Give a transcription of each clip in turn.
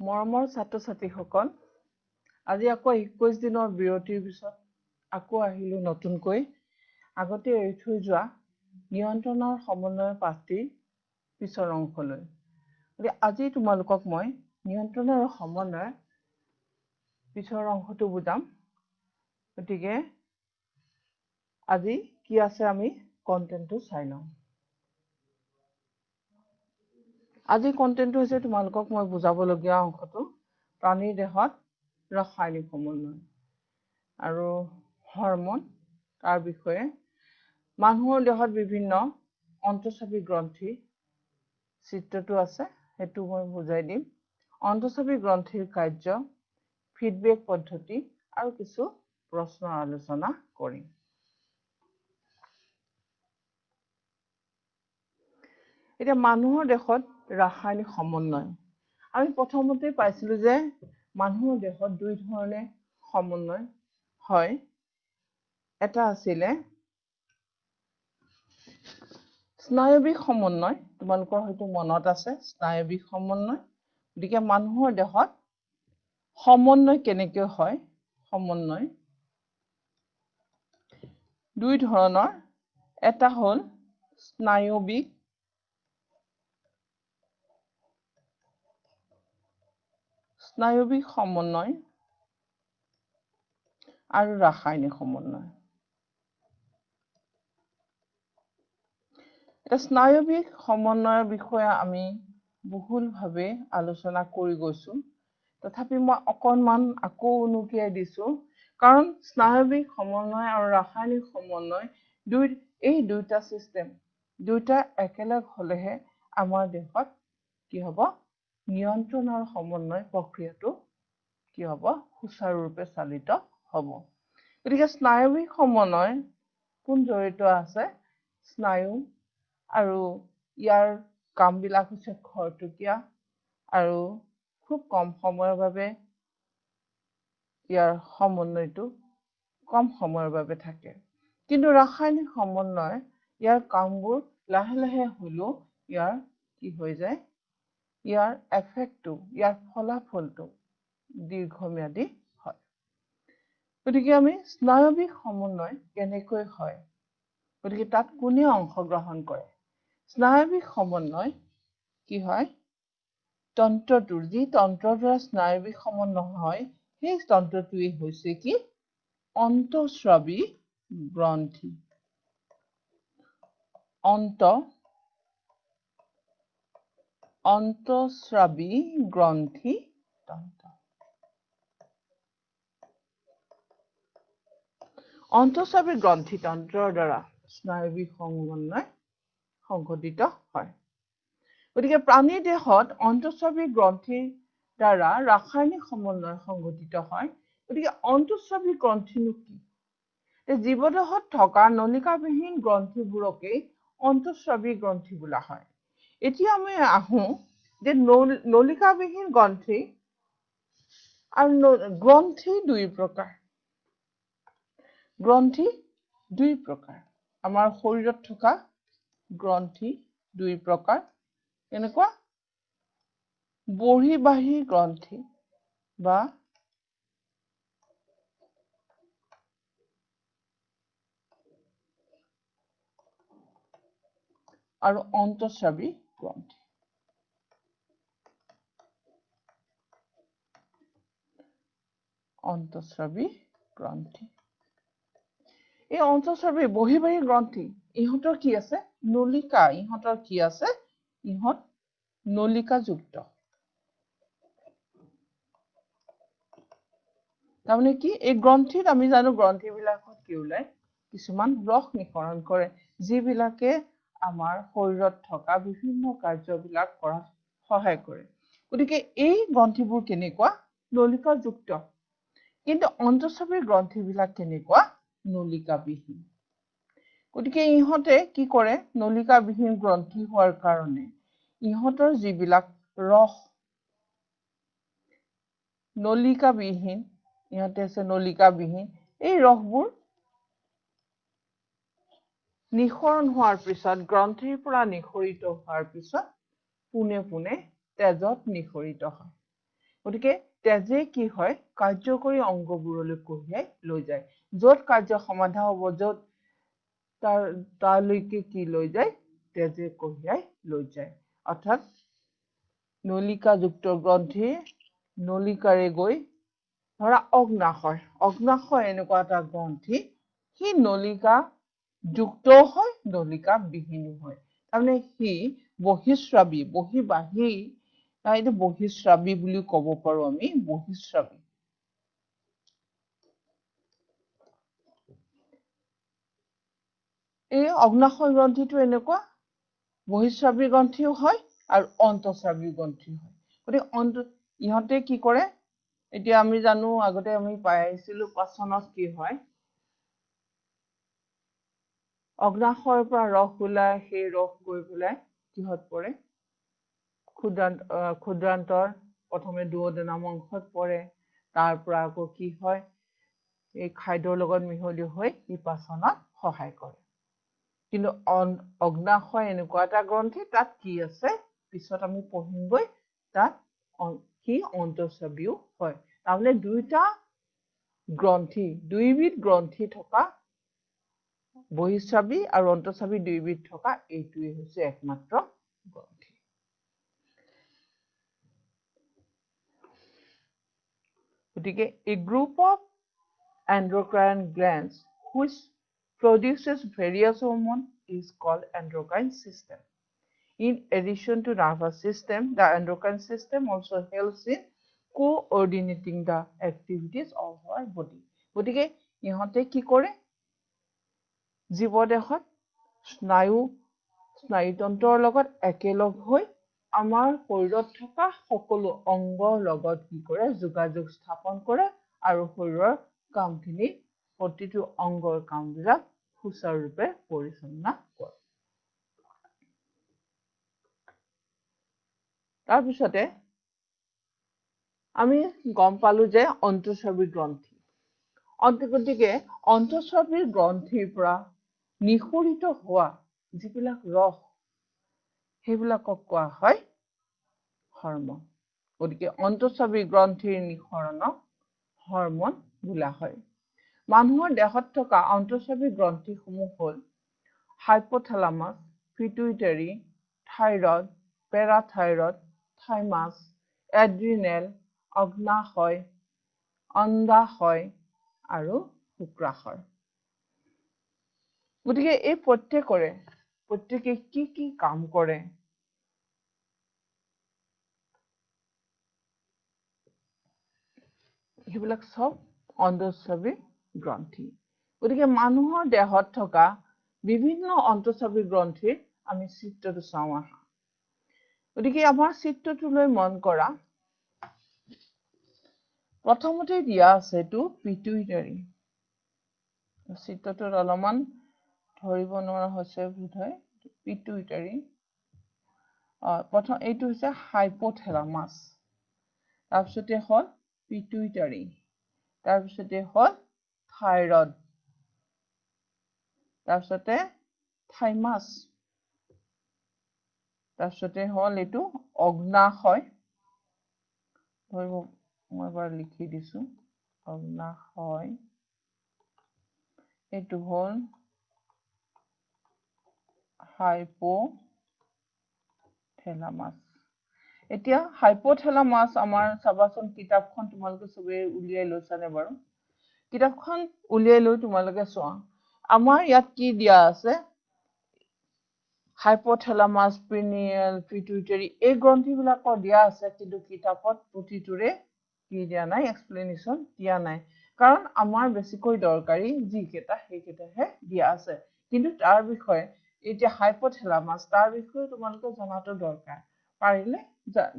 মৰমৰ ছাত্ৰ-ছাত্ৰীসকল, আজি আকৌ 21 দিনৰ বিৰতিৰ পিছত আকৌ আহিলো নতুনকৈ আগতে এৰি থৈ যোৱা নিয়ন্ত্ৰণৰ সমন্বয় পাঠটিৰ পিছৰ অংশলৈ। আজি তোমালোকক মই নিয়ন্ত্ৰণ আৰু সমন্বয়ৰ পিছৰ অংশটো বুজাম। গতিকে আজি কি আছে আমি কন্টেন্টটো চাই লওঁ। আজি কন্টেন্টটো হৈছে তোমালোকক মই বুজাবলগীয়া অংশটো প্ৰাণীৰ দেহত ৰাসায়নিক সমন্বয় আৰু হৰমন তাৰ বিষয়ে মানুহৰ দেহত বিভিন্ন অন্তঃস্ৰাৱী গ্ৰন্থি চিত্ৰটো আছে সেইটো মই বুজাই দিম। অন্তঃস্ৰাৱী গ্ৰন্থিৰ কাৰ্য, ফিডবেক পদ্ধতি আৰু কিছু প্ৰশ্ন আলোচনা কৰিম। এতিয়া মানুহৰ দেহত ৰাসায়নিক সমন্বয় আমি প্ৰথমতে পাইছিলো যে মানুহৰ দেহত দুই ধৰণে সমন্বয় হয়। এটা আছিলে স্নায়ৱিক সমন্বয়, তোমালোকৰ হয়তো মনত আছে স্নায়ৱিক সমন্বয়। গতিকে মানুহৰ দেহত সমন্বয় কেনেকৈ হয়? সমন্বয় দুই ধৰণৰ, এটা হ'ল স্নায়ৱিক সমন্বয় আৰু ৰাসায়নিক সমন্বয়। এটা স্নায়ৱিক সমন্বয়ৰ বিষয়ে আমি বহুলভাৱে আলোচনা কৰি গৈছো। তথাপি মই অকণমান আকৌ উনুকিয়াই দিছো, কাৰণ স্নায়ৱিক সমন্বয় আৰু ৰাসায়নিক সমন্বয় এই দুইটা চিষ্টেম দুইটা একেলগ হলেহে আমাৰ দেহত কি হ'ব? নিয়ন্ত্ৰণ আৰু সমন্বয় প্ৰক্ৰিয়াটো কি হ'ব? সুচাৰুৰূপে চালিত হ'ব। গতিকে স্নায়ৱিক সমন্বয় কোন জড়িত আছে? স্নায়ু আৰু ইয়াৰ কামবিলাক হৈছে খৰতকীয়া আৰু খুব কম সময়ৰ বাবে ইয়াৰ সমন্বয়টো কম সময়ৰ বাবে থাকে। কিন্তু ৰাসায়নিক সমন্বয় ইয়াৰ কামবোৰ লাহে লাহে হলেও ইয়াৰ কি হৈ যায়? ইয়াৰ এফেক্টটো, ইয়াৰ ফলাফলটো দীৰ্ঘম্যাদী হয়। গতিকে আমি স্নায়ৱিক সমন্বয় কেনেকৈ হয়? গতিকে তাত কোনে অংশগ্ৰহণ কৰে? স্নায়ৱিক সমন্বয় কি হয়? তন্ত্ৰটোৰ, যি তন্ত্ৰৰ দ্বাৰা স্নায়ৱিক সমন্বয় হয়, সেই তন্ত্ৰটোৱেই হৈছে কি? অন্তঃস্ৰাৱী গ্ৰন্থি। অন্তঃস্ৰাৱী গ্ৰন্থি তন্ত্ৰ। অন্তঃস্ৰাৱী গ্ৰন্থি তন্ত্ৰৰ দ্বাৰা স্নায়ৱিক সমন্বয় সংঘটিত হয়। গতিকে প্ৰাণীৰ দেহত অন্তঃস্ৰাৱী গ্ৰন্থিৰ দ্বাৰা ৰাসায়নিক সমন্বয় সংঘটিত হয়। গতিকে অন্তঃস্ৰাৱী গ্ৰন্থিনো কি? জীৱদেহত থকা নলিকাবিহীন গ্ৰন্থিবোৰকেই অন্তঃস্ৰাৱী গ্ৰন্থি বোলা হয়। এতিয়া আমি আহো যে নলিকাবিহীন গ্ৰন্থি আৰু গ্ৰন্থি দুই প্ৰকাৰ। গ্ৰন্থি দুই প্ৰকাৰ। আমাৰ শৰীৰত থকা গ্ৰন্থি দুই প্ৰকাৰ। এনেকুৱা বহিঃবাহী গ্ৰন্থি বা আৰু অন্তঃস্ৰাৱী গ্ৰন্থি। অন্তঃস্ৰাৱী গ্ৰন্থি। এই অন্তঃস্ৰাৱী বহিঃবাহী গ্ৰন্থি, ইহঁতৰ কি আছে? নলিকা। ইহঁতৰ কি আছে? ইহঁত নলিকাযুক্ত। তাৰমানে কি? এই গ্ৰন্থিত আমি জানো গ্ৰন্থিবিলাকত কি ওলায়? কিছুমান ৰস নিঃসৰণ কৰে, যিবিলাকে আমাৰ শৰীৰত থকা বিভিন্ন কাৰ্যবিলাক কৰাত সহায় কৰে। গতিকে এই গ্ৰন্থিবোৰ কেনেকুৱা? নলিকাযুক্ত। কিন্তু অন্তঃস্ৰাৱী গ্ৰন্থিবিলাক কেনেকুৱা? নলিকাবিহীন। গতিকে ইহঁতে কি কৰে? নলিকাবিহীন গ্ৰন্থি হোৱাৰ কাৰণে ইহঁতৰ যিবিলাক ৰস নলিকাবিহীন, ইহঁতে আছে নলিকাবিহীন, এই ৰসবোৰ নিঃসৰণ হোৱাৰ পিছত, গ্ৰন্থিৰ পৰা নিঃসৰিত হোৱাৰ পিছত পোনে পোনে তেজত নিঃসৰিত হয়। গতিকে তেজে কি হয় কাৰ্যকৰী অংগবোৰলৈ কঢ়িয়াই লৈ যায় য'ত কাৰ্য সমাধা হ'ব য'ত তালৈকে কি লৈ যায় তেজে কঢ়িয়াই লৈ যায় অৰ্থাৎ নলিকাযুক্ত গ্ৰন্থি নলিকাৰে গৈ ধৰা অগ্নাশয় এনেকুৱা এটা গ্ৰন্থি সি নলিকা যুক্তও হয় নলিকা বিহীনো হয় তাৰমানে সি বহিঃস্ৰাৱী বহিঃবাহী এইটো বহিঃস্ৰাৱী বুলি ক'ব পাৰো আমি বহিঃস্ৰাৱী এই অগ্নাশয় গ্ৰন্থিটো এনেকুৱা বহিঃস্ৰাৱী গ্ৰন্থিও হয় আৰু অন্তঃস্ৰাৱী গ্ৰন্থিও হয় গতিকে ইহঁতে কি কৰে এতিয়া আমি জানো আগতে আমি পাই আহিছিলো পাচনত কি হয় অগ্নাশয়ৰ পৰা ৰস ওলাই সেই ৰস গৈ পেলাই কিহত পৰে ক্ষুদ্ৰান্তৰ প্ৰথমে দুওদেনাম অংশত পৰে তাৰ পৰা আকৌ কি হয় এই খাদ্যৰ লগত মিহলি হৈ ই পাচনত সহায় কৰে কিন্তু অগ্নাশয় এনেকুৱা এটা গ্ৰন্থি তাত কি আছে পিছত আমি পঢ়িমগৈ তাত সি অন্তঃস্ৰাৱীও হয় তাৰমানে দুইবিধ গ্ৰন্থি থকা বহিঃস্ৰাৱী আৰু অন্তঃস্ৰাৱী দুইবিধ থকা এইটোৱে হৈছে একমাত্ৰ গ্ৰন্থি গতিকে a group of endocrine glands which produces various hormones is called endocrine system. In addition to nervous system, the endocrine system also helps in coordinating the activities of our body. গতিকে ইহঁতে কি কৰে জীৱদেহত স্নায়ুতন্ত্ৰৰ লগত একেলগ হৈ আমাৰ শৰীৰত থকা সকলো অংগৰ লগত কি কৰে যোগাযোগ স্থাপন কৰে আৰু শৰীৰৰ কামখিনি প্ৰতিটো অংগৰ কামবিলাক সুচাৰুৰূপে পৰিচালনা কৰে তাৰপিছতে আমি গম পালো যে অন্তঃস্ৰাৱী গ্ৰন্থি গতিকে অন্তঃস্ৰাৱী গ্ৰন্থিৰ পৰা নিঃসৰিত হোৱা যিবিলাক ৰস সেইবিলাকক কোৱা হয় হৰমন গতিকে অন্তঃস্ৰাৱী গ্ৰন্থিৰ নিঃসৰণক হৰমন বোলা হয় মানুহৰ দেহত থকা অন্তঃস্ৰাৱী গ্ৰন্থিসমূহ হ'ল hypothalamus pituitary thyroid parathyroid thymus adrenal অগ্নাশয় অণ্ডাশয় আৰু শুক্ৰাশয় গতিকে এই প্ৰত্যেকে কি কাম কৰে সেইবিলাক সব অন্তঃস্ৰাৱী গ্ৰন্থি গতিকে মানুহৰ দেহত থকা বিভিন্ন অন্তঃস্ৰাৱী গ্ৰন্থিৰ আমি চিত্ৰটো চাওঁ আহা গতিকে আমাৰ চিত্ৰটোলৈ মন কৰা প্ৰথমতে দিয়া আছে এইটো পিটুইটাৰী চিত্ৰটোত অলপমান ধৰিব নোৱাৰা হৈছে বোধহয় পিটুইটাৰী প্ৰথম এইটো হৈছে হাইপোথেলামাছ তাৰপিছতে হ'ল পিটুইটাৰী তাৰপিছতে হ'ল থাইৰয়ড তাৰপিছতে থাইমাছ তাৰপিছতে হ'ল এইটো অগ্নাশয় ধৰিব মই এবাৰ লিখি দিছো অগ্নাশয় এইটো হ'ল হাইপোথেলামাছ এতিয়া হাইপোথেলামাছ আমাৰ চাবাচোন কিতাপখন তোমালোকে সবে উলিয়াই লৈছানে বাৰু কিতাপখন উলিয়াই লৈ তোমালোকে চোৱা আমাৰ ইয়াত কি দিয়া আছে হাইপোথেলামাছ পিনিয়েল পিটুইটাৰী এই গ্ৰন্থিবিলাকৰ দিয়া আছে কিন্তু কিতাপত প্ৰতিটোৰে কি দিয়া নাই এক্সপ্লেনেশ্যন দিয়া নাই কাৰণ আমাৰ বেছিকৈ দৰকাৰী যিকেইটা সেইকেইটাহে দিয়া আছে কিন্তু তাৰ বিষয়ে এতিয়া হাইপোথেলামাছ তাৰ বিষয়ে তোমালোকে জনাটো দৰকাৰ পাৰিলে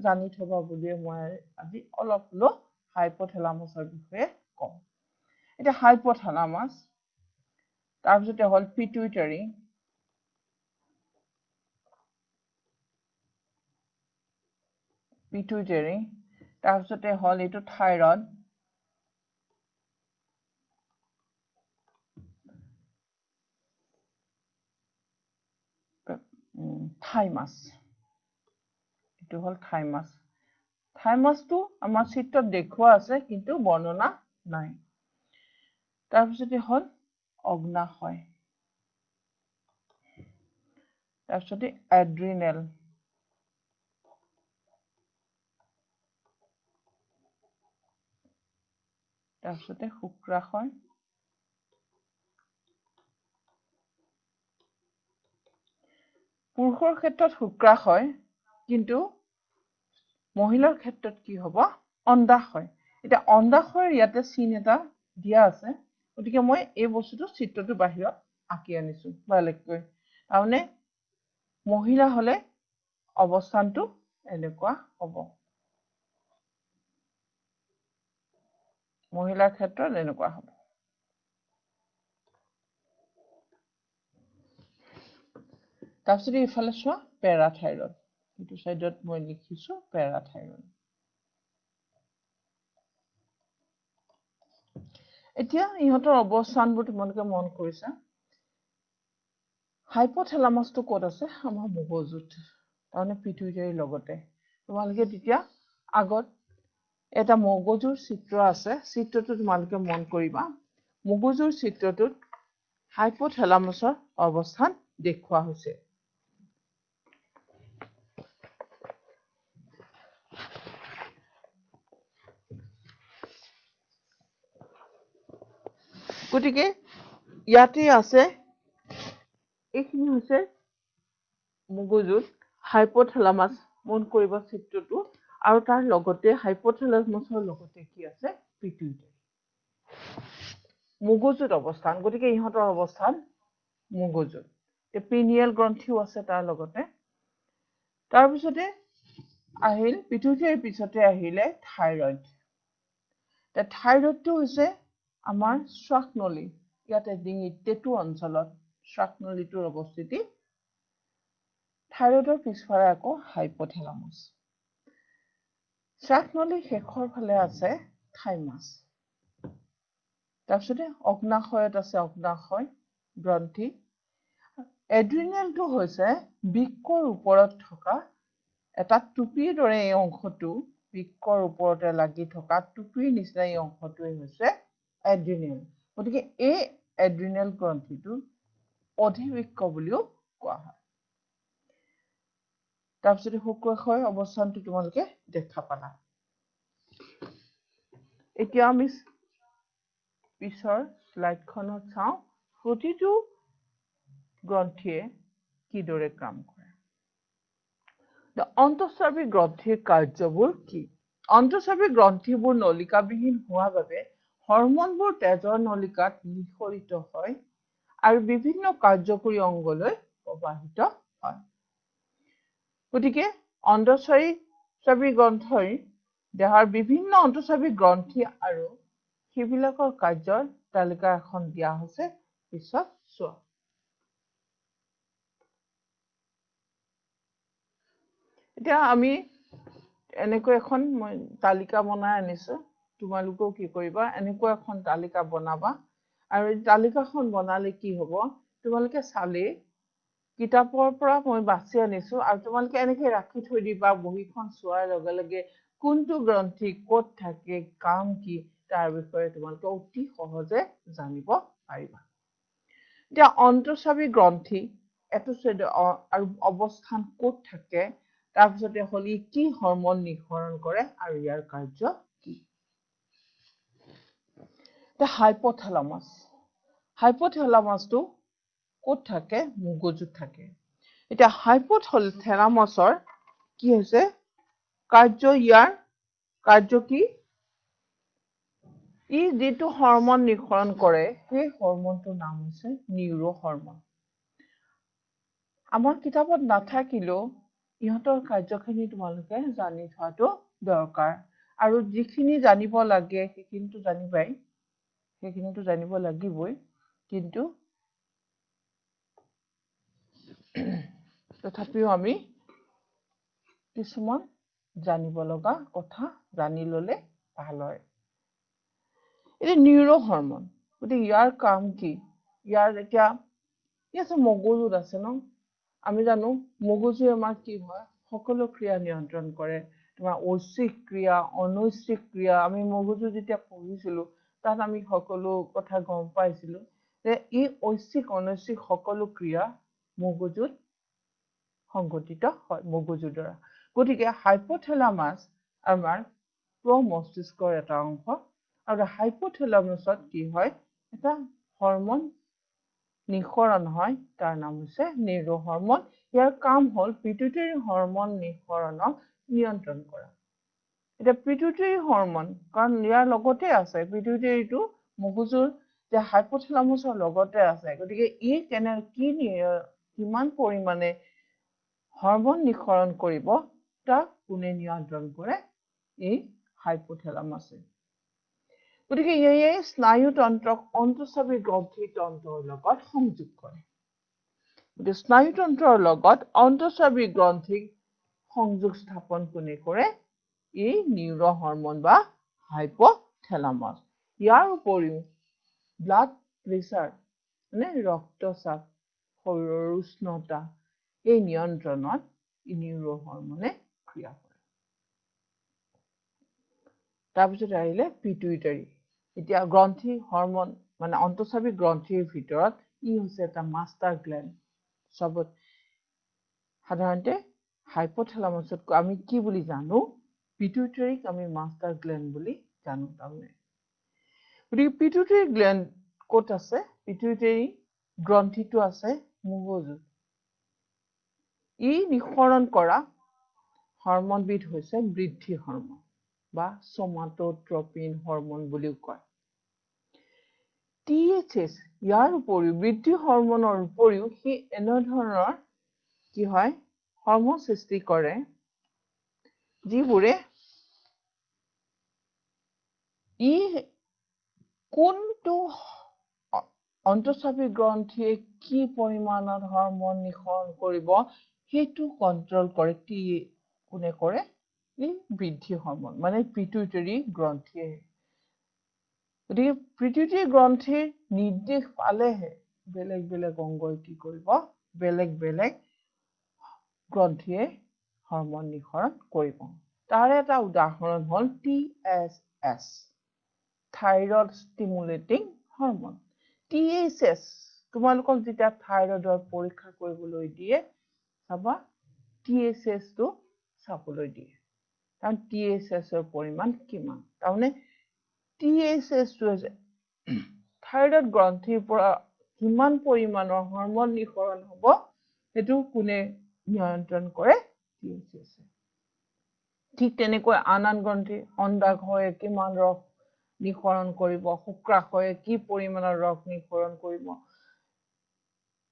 জানি থবা বুলিয়ে মই আজি অলপ হলো হাইপোথেলামাছৰ বিষয়ে কম এতিয়া হাইপোথেলামাছ তাৰপিছতে হ'ল পিটুইটাৰী তাৰপিছতে হ'ল এইটো থাইৰয়ড থাইমাছ এইটো হ'ল থাইমাছ থাইমাছটো আমাৰ চিত্ৰত দেখুওৱা আছে কিন্তু বৰ্ণনা নাই। তাৰপিছতে হ'ল অগ্নাশয়, তাৰপিছতে এড্ৰিনেল, তাৰপিছতে শুক্ৰাশয়, পুৰুষৰ ক্ষেত্ৰত শুক্ৰাশয় কিন্তু মহিলাৰ ক্ষেত্ৰত কি হ'ব অণ্ডাশয়। এতিয়া অণ্ডাশয়ৰ ইয়াতে চিন এটা দিয়া আছে, গতিকে মই এই বস্তুটো চিত্ৰটো বাহিৰত আঁকি আনিছো বেলেগকৈ। তাৰমানে মহিলা হলে অৱস্থানটো এনেকুৱা হ'ব, মহিলাৰ ক্ষেত্ৰত এনেকুৱা হ'ব। তাৰপিছতে ইফালে চোৱা পেৰাথাইৰড, এইটো চাইডত মই লিখিছো পেৰাথাইৰড। এতিয়া ইহঁতৰ অৱস্থানবোৰ তোমালোকে মন কৰিছা। হাইপথেলামাছটো ক'ত আছে আমাৰ মগজুত, তাৰমানে পিটুইটাৰীৰ লগতে। তোমালোকে তেতিয়া আগত এটা মগজুৰ চিত্ৰ আছে, চিত্ৰটো তোমালোকে মন কৰিবা। মগজুৰ চিত্ৰটোত হাইপথেলামাছৰ অৱস্থান দেখুওৱা হৈছে। গতিকে ইয়াতে আছে, এইখিনি হৈছে মগজুত হাইপথেলামাছ, মন কৰিবা চিত্ৰটো। আৰু তাৰ লগতে হাইপথেলামাছৰ লগতে কি আছে পিটুইটাৰী, মগজুত অৱস্থান। গতিকে ইহঁতৰ অৱস্থান মগজুত। পিনিয়েল গ্ৰন্থিও আছে তাৰ লগতে। তাৰপিছতে আহিল পিটুইটাৰীৰ পিছতে আহিলে থাইৰইড। থাইৰইডটো হৈছে আমাৰ শ্বাসনলী, ইয়াতে ডিঙিত টেটু অঞ্চলত শ্বাসনলীটোৰ অৱস্থিতি। থাইৰইডৰ পিছফালে আকৌ হাইপথেলামাছ। শ্বাসনলীৰ শেষৰ ফালে আছে থাইমাছ। তাৰপিছতে অগ্নাশয়ত আছে অগ্নাশয় গ্ৰন্থি। এড্ৰিনেলটো হৈছে বৃক্কৰ ওপৰত থকা এটা টুপিৰ দৰে এই অংশটো, বৃক্কৰ ওপৰতে লাগি থকা টুপিৰ নিচিনা এই অংশটোৱে হৈছে এড্ৰিনেল। গতিকে এই এড্ৰিনেল গ্ৰন্থিটো অধিবৃক্ক বুলিও কোৱা হয়। তাৰপিছতে শুক্ৰাশয় অৱস্থানটো তোমালোকে দেখা পালা। এতিয়া আমি পিছৰ স্লাইডখনত চাওঁ প্ৰতিটো গ্ৰন্থিয়ে কিদৰে কাম কৰে। অন্তঃস্ৰাৱী গ্ৰন্থিৰ কাৰ্যবোৰ কি? অন্তঃস্ৰাৱী গ্ৰন্থিবোৰ নলিকাবিহীন হোৱাৰ বাবে হৰমনবোৰ তেজৰ নলিকাত নিঃসৰিত হয় আৰু বিভিন্ন কাৰ্যকৰী অংগলৈ প্ৰবাহিত হয়। গতিকে অন্তঃস্ৰাৱী গ্ৰন্থই দেহৰ বিভিন্ন অন্তঃস্ৰাৱী গ্ৰন্থি আৰু সেইবিলাকৰ কাৰ্যৰ তালিকা এখন দিয়া হৈছে, পিছত চোৱা। এতিয়া আমি এনেকৈ এখন মই তালিকা বনাই আনিছো, তোমালোকেও কি কৰিবা এনেকুৱা এখন তালিকা বনাবা। আৰু এই তালিকাখন বনালে কি হ'ব, তোমালোকে চালে কিতাপৰ পৰা মই বাছি আনিছো আৰু তোমালোকে এনেকে ৰাখি থৈ দিবা। বহীখন চোৱাৰ লগে লগে কোনটো গ্ৰন্থি ক'ত থাকে, কাম কি, তাৰ বিষয়ে তোমালোকে অতি সহজে জানিব পাৰিবা। এতিয়া অন্তঃস্ৰাৱী গ্ৰন্থি এইটো আৰু অৱস্থান ক'ত থাকে, তাৰপিছতে হ'ল ই কি হৰমন নিঃসৰণ কৰে আৰু ইয়াৰ কাৰ্য কি। এতিয়া হাইপথেলামাছ, হাইপথেলামাছটো ক'ত থাকে, মগজুত থাকে। এতিয়া হাইপথেলামাছৰ কি হৈছে কাৰ্য, ইয়াৰ কাৰ্য কি, ই যিটো হৰমন নিঃসৰণ কৰে সেই হৰমনটোৰ নাম হৈছে নিউৰ হৰমন। আমাৰ কিতাপত নাথাকিলেও ইহঁতৰ কাৰ্যখিনি তোমালোকে জানি থোৱাটো দৰকাৰ। আৰু যিখিনি জানিব লাগে সেইখিনিতো জানিবাই, সেইখিনিতো জানিব লাগিবই, কিন্তু তথাপিও আমি কিছুমান জানিব লগা কথা জানি ললে ভাল হয়। এতিয়া নিউৰ হৰমন, গতিকে ইয়াৰ কাম কি, ইয়াৰ এতিয়া মগজুত আছে ন। আমি জানো মগজুৱে আমাৰ কি হয়, সকলো ক্ৰিয়া নিয়ন্ত্ৰণ কৰে। তোমাৰ ঐচ্ছিক ক্ৰিয়া অনৈচ্ছিক ক্ৰিয়া আমি মগজু যেতিয়া পঢ়িছিলো তাত আমি সকলো কথা গম পাইছিলো যে এই ঐচ্ছিক অনৈচ্ছিক সকলো ক্ৰিয়া মগজুত সংঘটিত হয় মগজুৰ দ্বাৰা গতিকে হাইপোথেলামাছ আমাৰ প্ৰমস্তিষ্কৰ এটা অংশ আৰু হাইপোথেলামাছত কি হয় এটা হৰমন নিঃসৰণ হয় তাৰ নাম হৈছে নিউৰোহৰমন ইয়াৰ কাম হ'ল পিটুইটাৰী হৰমন নিঃসৰণক নিয়ন্ত্ৰণ কৰা এটা পিটুইটাৰী হৰমন কাৰণ ইয়াৰ লগতে আছে পিটুইটাৰীটো মগজুৰ যে হাইপোথেলামাছৰ লগতে আছে গতিকে ই কিমান পৰিমাণে হৰমন নিঃসৰণ কৰিব তাক কোনে নিয়ন্ত্ৰণ কৰে এই হাইপোথেলামাছে গতিকে ইয়ে স্নায়ুতন্ত্ৰক অন্তঃস্ৰাৱী গ্ৰন্থি তন্ত্ৰৰ লগত সংযোগ কৰে গতিকে স্নায়ুতন্ত্ৰৰ লগত অন্তঃস্ৰাৱী গ্ৰন্থিক সংযোগ স্থাপন কোনে কৰে এই নিউৰোহৰমন বা হাইপোথেলামাছ ইয়াৰ উপৰিও ব্লাড প্ৰেছাৰ মানে ৰক্তচাপ শৰীৰৰ উষ্ণতা এই নিয়ন্ত্ৰণত নিউৰোহৰমনে ক্ৰিয়া কৰে তাৰপিছত আহিলে পিটুইটাৰী এতিয়া গ্ৰন্থি হৰমন মানে অন্তঃস্ৰাৱী গ্ৰন্থিৰ ভিতৰত ই হৈছে এটা মাষ্টাৰ গ্লেণ্ড সবত সাধাৰণতে হাইপোথেলামাছত আমি কি বুলি জানো পিটুইটাৰীক আমি মাষ্টাৰ গ্লেণ্ড বুলি জানো তাৰমানে গতিকে পিটুইটাৰী গ্লেণ্ড ক'ত আছে পিটুইটাৰী গ্ৰন্থিটো আছে মগজুত ই নিঃসৰণ কৰা হৰমনবিধ হৈছে বৃদ্ধি হৰমন বা সোমাটোট্ৰপিন হৰমন বুলিও কয় THS ইয়াৰ উপৰিও বৃদ্ধি হৰমনৰ উপৰিও সি এনেধৰণৰ কি হয় হৰমন সৃষ্টি কৰে যিবোৰে ই কোনটো অন্তঃস্ৰাৱী গ্ৰন্থিয়ে কি পৰিমাণৰ হৰমন নিঃসৰণ কৰিব সেইটো কন্ট্ৰোল কৰে কোনে কৰে এই বৃদ্ধি হৰমন মানে পিটুইটাৰী গ্ৰন্থিয়ে গতিকে পিটুইটাৰী গ্ৰন্থিৰ নিৰ্দেশ পালেহে বেলেগ বেলেগ অংগই কি কৰিব বেলেগ বেলেগ গ্ৰন্থিয়ে হৰমন নিঃসৰণ কৰিব তাৰ এটা উদাহৰণ হ'ল TSS thyroid stimulating hormone THS তোমালোকক যেতিয়া থাইৰয়েডৰ পৰীক্ষা কৰিবলৈ দিয়ে চাবা THS টো চাবলৈ দিয়ে কাৰণ THS ৰ পৰিমাণ কিমান তাৰমানে THS টো হৈছে থাইৰয়েড গ্ৰন্থিৰ পৰা কিমান পৰিমাণৰ হৰমন নিঃসৰণ হ'ব সেইটো কোনে নিয়ন্ত্ৰণ কৰে THS ঠিক তেনেকৈ আন গ্ৰন্থি অন্ডাশয়ে কিমান ৰস নিঃসৰণ কৰিব শুক্ৰাশয়ে কি পৰিমাণৰ ৰস নিঃসৰণ কৰিব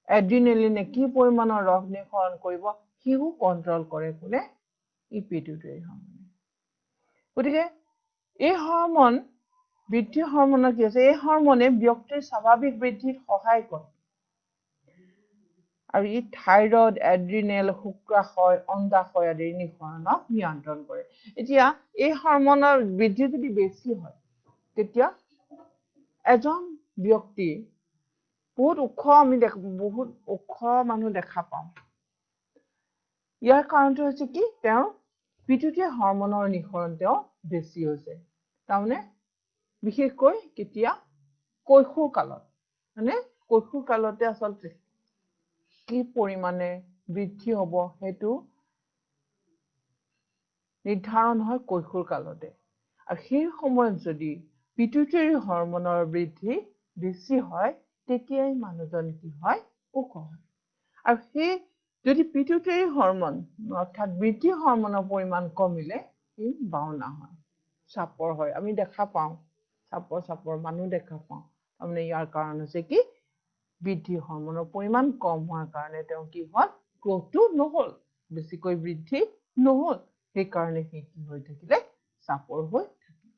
এড্ৰিনেলিনে কি পৰিমাণৰ ৰস নিঃসৰণ কৰিব হিও কন্ট্ৰোল কৰে কোনে ই পিটুইটাৰী হৰমনে গতিকে এই হৰমন বৃদ্ধি হৰমনৰ কি আছে এই হৰমনে ব্যক্তিৰ স্বাভাৱিক বৃদ্ধিত সহায় কৰে আৰু ই থাইৰয়েড এড্ৰিনেল শুক্ৰাশয় অন্ডাশয় আদিৰ নিঃসৰণক নিয়ন্ত্ৰণ কৰে এতিয়া এই হৰমনৰ বৃদ্ধি যদি বেছি হয় তেতিয়া এজন ব্যক্তি বহুত ওখ মানুহ দেখা পাওঁ ইয়াৰ কাৰণটো হৈছে কি তেওঁৰ পিটুইটাৰী হৰমনৰ নিঃসৰণ তেওঁ বেছি হৈছে তাৰমানে বিশেষকৈ কেতিয়া কৈশোৰ কালত মানে কৈশোৰ কালতে আচলতে কি পৰিমাণে বৃদ্ধি হ'ব সেইটো নিৰ্ধাৰণ হয় কৈশোৰ কালতে আৰু সেই সময়ত যদি পিটুইটাৰী হৰমনৰ বৃদ্ধি বেছি হয় তেতিয়াই মানুহজন কি হয় ওখ হয় আৰু সেই যদি পিটুইটাৰী হৰমন অৰ্থাৎ বৃদ্ধি হৰমনৰ পৰিমাণ কমিলে ই বাওনা হয় চাপৰ হয় আমি দেখা পাওঁ চাপৰ মানুহ দেখা পাওঁ তাৰমানে ইয়াৰ কাৰণ হৈছে কি বৃদ্ধি হৰমনৰ পৰিমাণ কম হোৱাৰ কাৰণে তেওঁ কি হ'ল গ্ৰথটো নহ'ল বেছিকৈ বৃদ্ধি নহ'ল সেইকাৰণে সি কি হৈ থাকিলে চাপৰ হৈ থাকিলে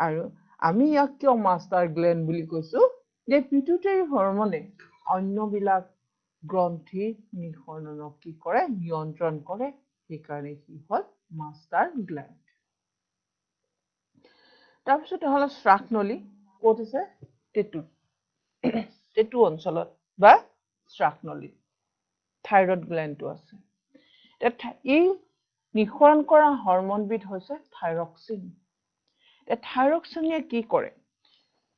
আৰু আমি ইয়াক কিয় মাষ্টাৰ গ্লেণ্ড বুলি কৈছো যে পিটুইটাৰী হৰমনে অন্যবিলাক গ্ৰন্থি নিঃসৰণক কি কৰে নিয়ন্ত্ৰণ কৰে সেইকাৰণে কি হ'ল মাষ্টাৰ গ্লেণ্ড তাৰপিছত হ'ল শ্বাসনলী ক'ত আছে টেটু অঞ্চলত বা শ্বাসনলী থাইৰয়েড গ্লেণ্ডটো আছে এই নিঃসৰণ কৰা হৰমনবিধ হৈছে থাইৰক্সিন। থাইৰক্সিনে কি কৰে?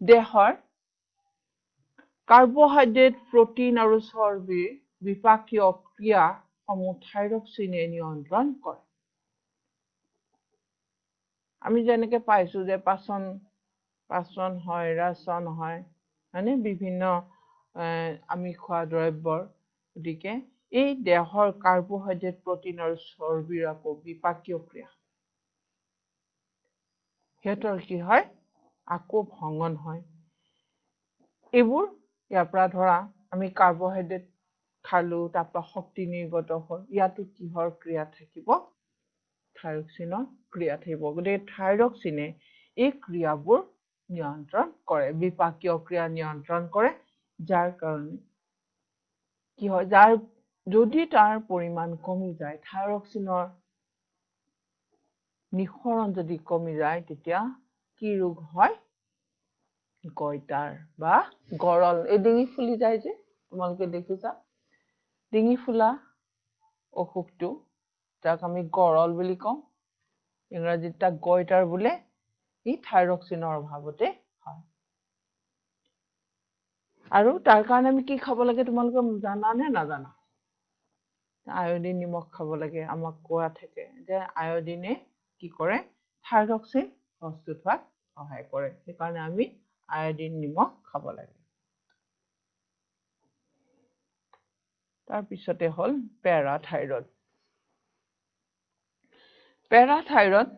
দেহৰ কাৰ্বহাইড্ৰেট, প্ৰটিন আৰু চৰ্বিৰ বিপাকীয় ক্ৰিয়াসমূহ থাইৰক্সিনে নিয়ন্ত্ৰণ কৰে। আমি যেনেকে পাইছো যে পাচন হয়, ৰাচন হয়, মানে বিভিন্ন আমি খোৱা দ্ৰব্যৰ, গতিকে এই দেহৰ কাৰ্বহাইড্ৰেট, প্ৰটিন আৰু চৰ্বিৰ আকৌ বিপাকীয় ক্ৰিয়া, সিহঁতৰ কি হয়? আকৌ ভংগন হয়। এইবোৰ ইয়াৰ পৰা ধৰা আমি কাৰ্বহাইড্ৰেট খালো, তাৰপৰা শক্তি নিৰ্গত হ'ল, ইয়াতো কিহৰ ক্ৰিয়া থাকিব? থাইৰক্সিনৰ ক্ৰিয়া থাকিব। গতিকে থাইৰক্সিনে এই ক্ৰিয়াবোৰ নিয়ন্ত্ৰণ কৰে, বিপাকীয় ক্ৰিয়া নিয়ন্ত্ৰণ কৰে, যাৰ কাৰণে কি হয়? যদি তাৰ পৰিমাণ কমি যায়, থাইৰক্সিনৰ নিঃসৰণ যদি কমি যায়, তেতিয়া কি ৰোগ হয়? গইটাৰ বা গৰল। এই ডিঙি ফুলি যায় যে, তোমালোকে দেখিছা, ডিঙি ফুলা অসুখটো, যাক আমি গৰল বুলি কওঁ, ইংৰাজীত তাক গইটাৰ বোলে, ই থাইৰক্সিনৰ অভাৱতে হয়। আৰু তাৰ কাৰণে আমি কি খাব লাগে তোমালোকে জানা নে নাজানা? আয়ডিন, নিমখ খাব লাগে। আমাক কোৱা থাকে যে আয়ডিনে কি কৰে? থাইৰক্সিন প্ৰস্তুত হোৱাত সহায় কৰে। সেইকাৰণে আমি আয়ডিন, নিমখ খাব লাগে। তাৰপিছতে হ'ল পেৰাথাইৰড। পেৰাথাইৰড,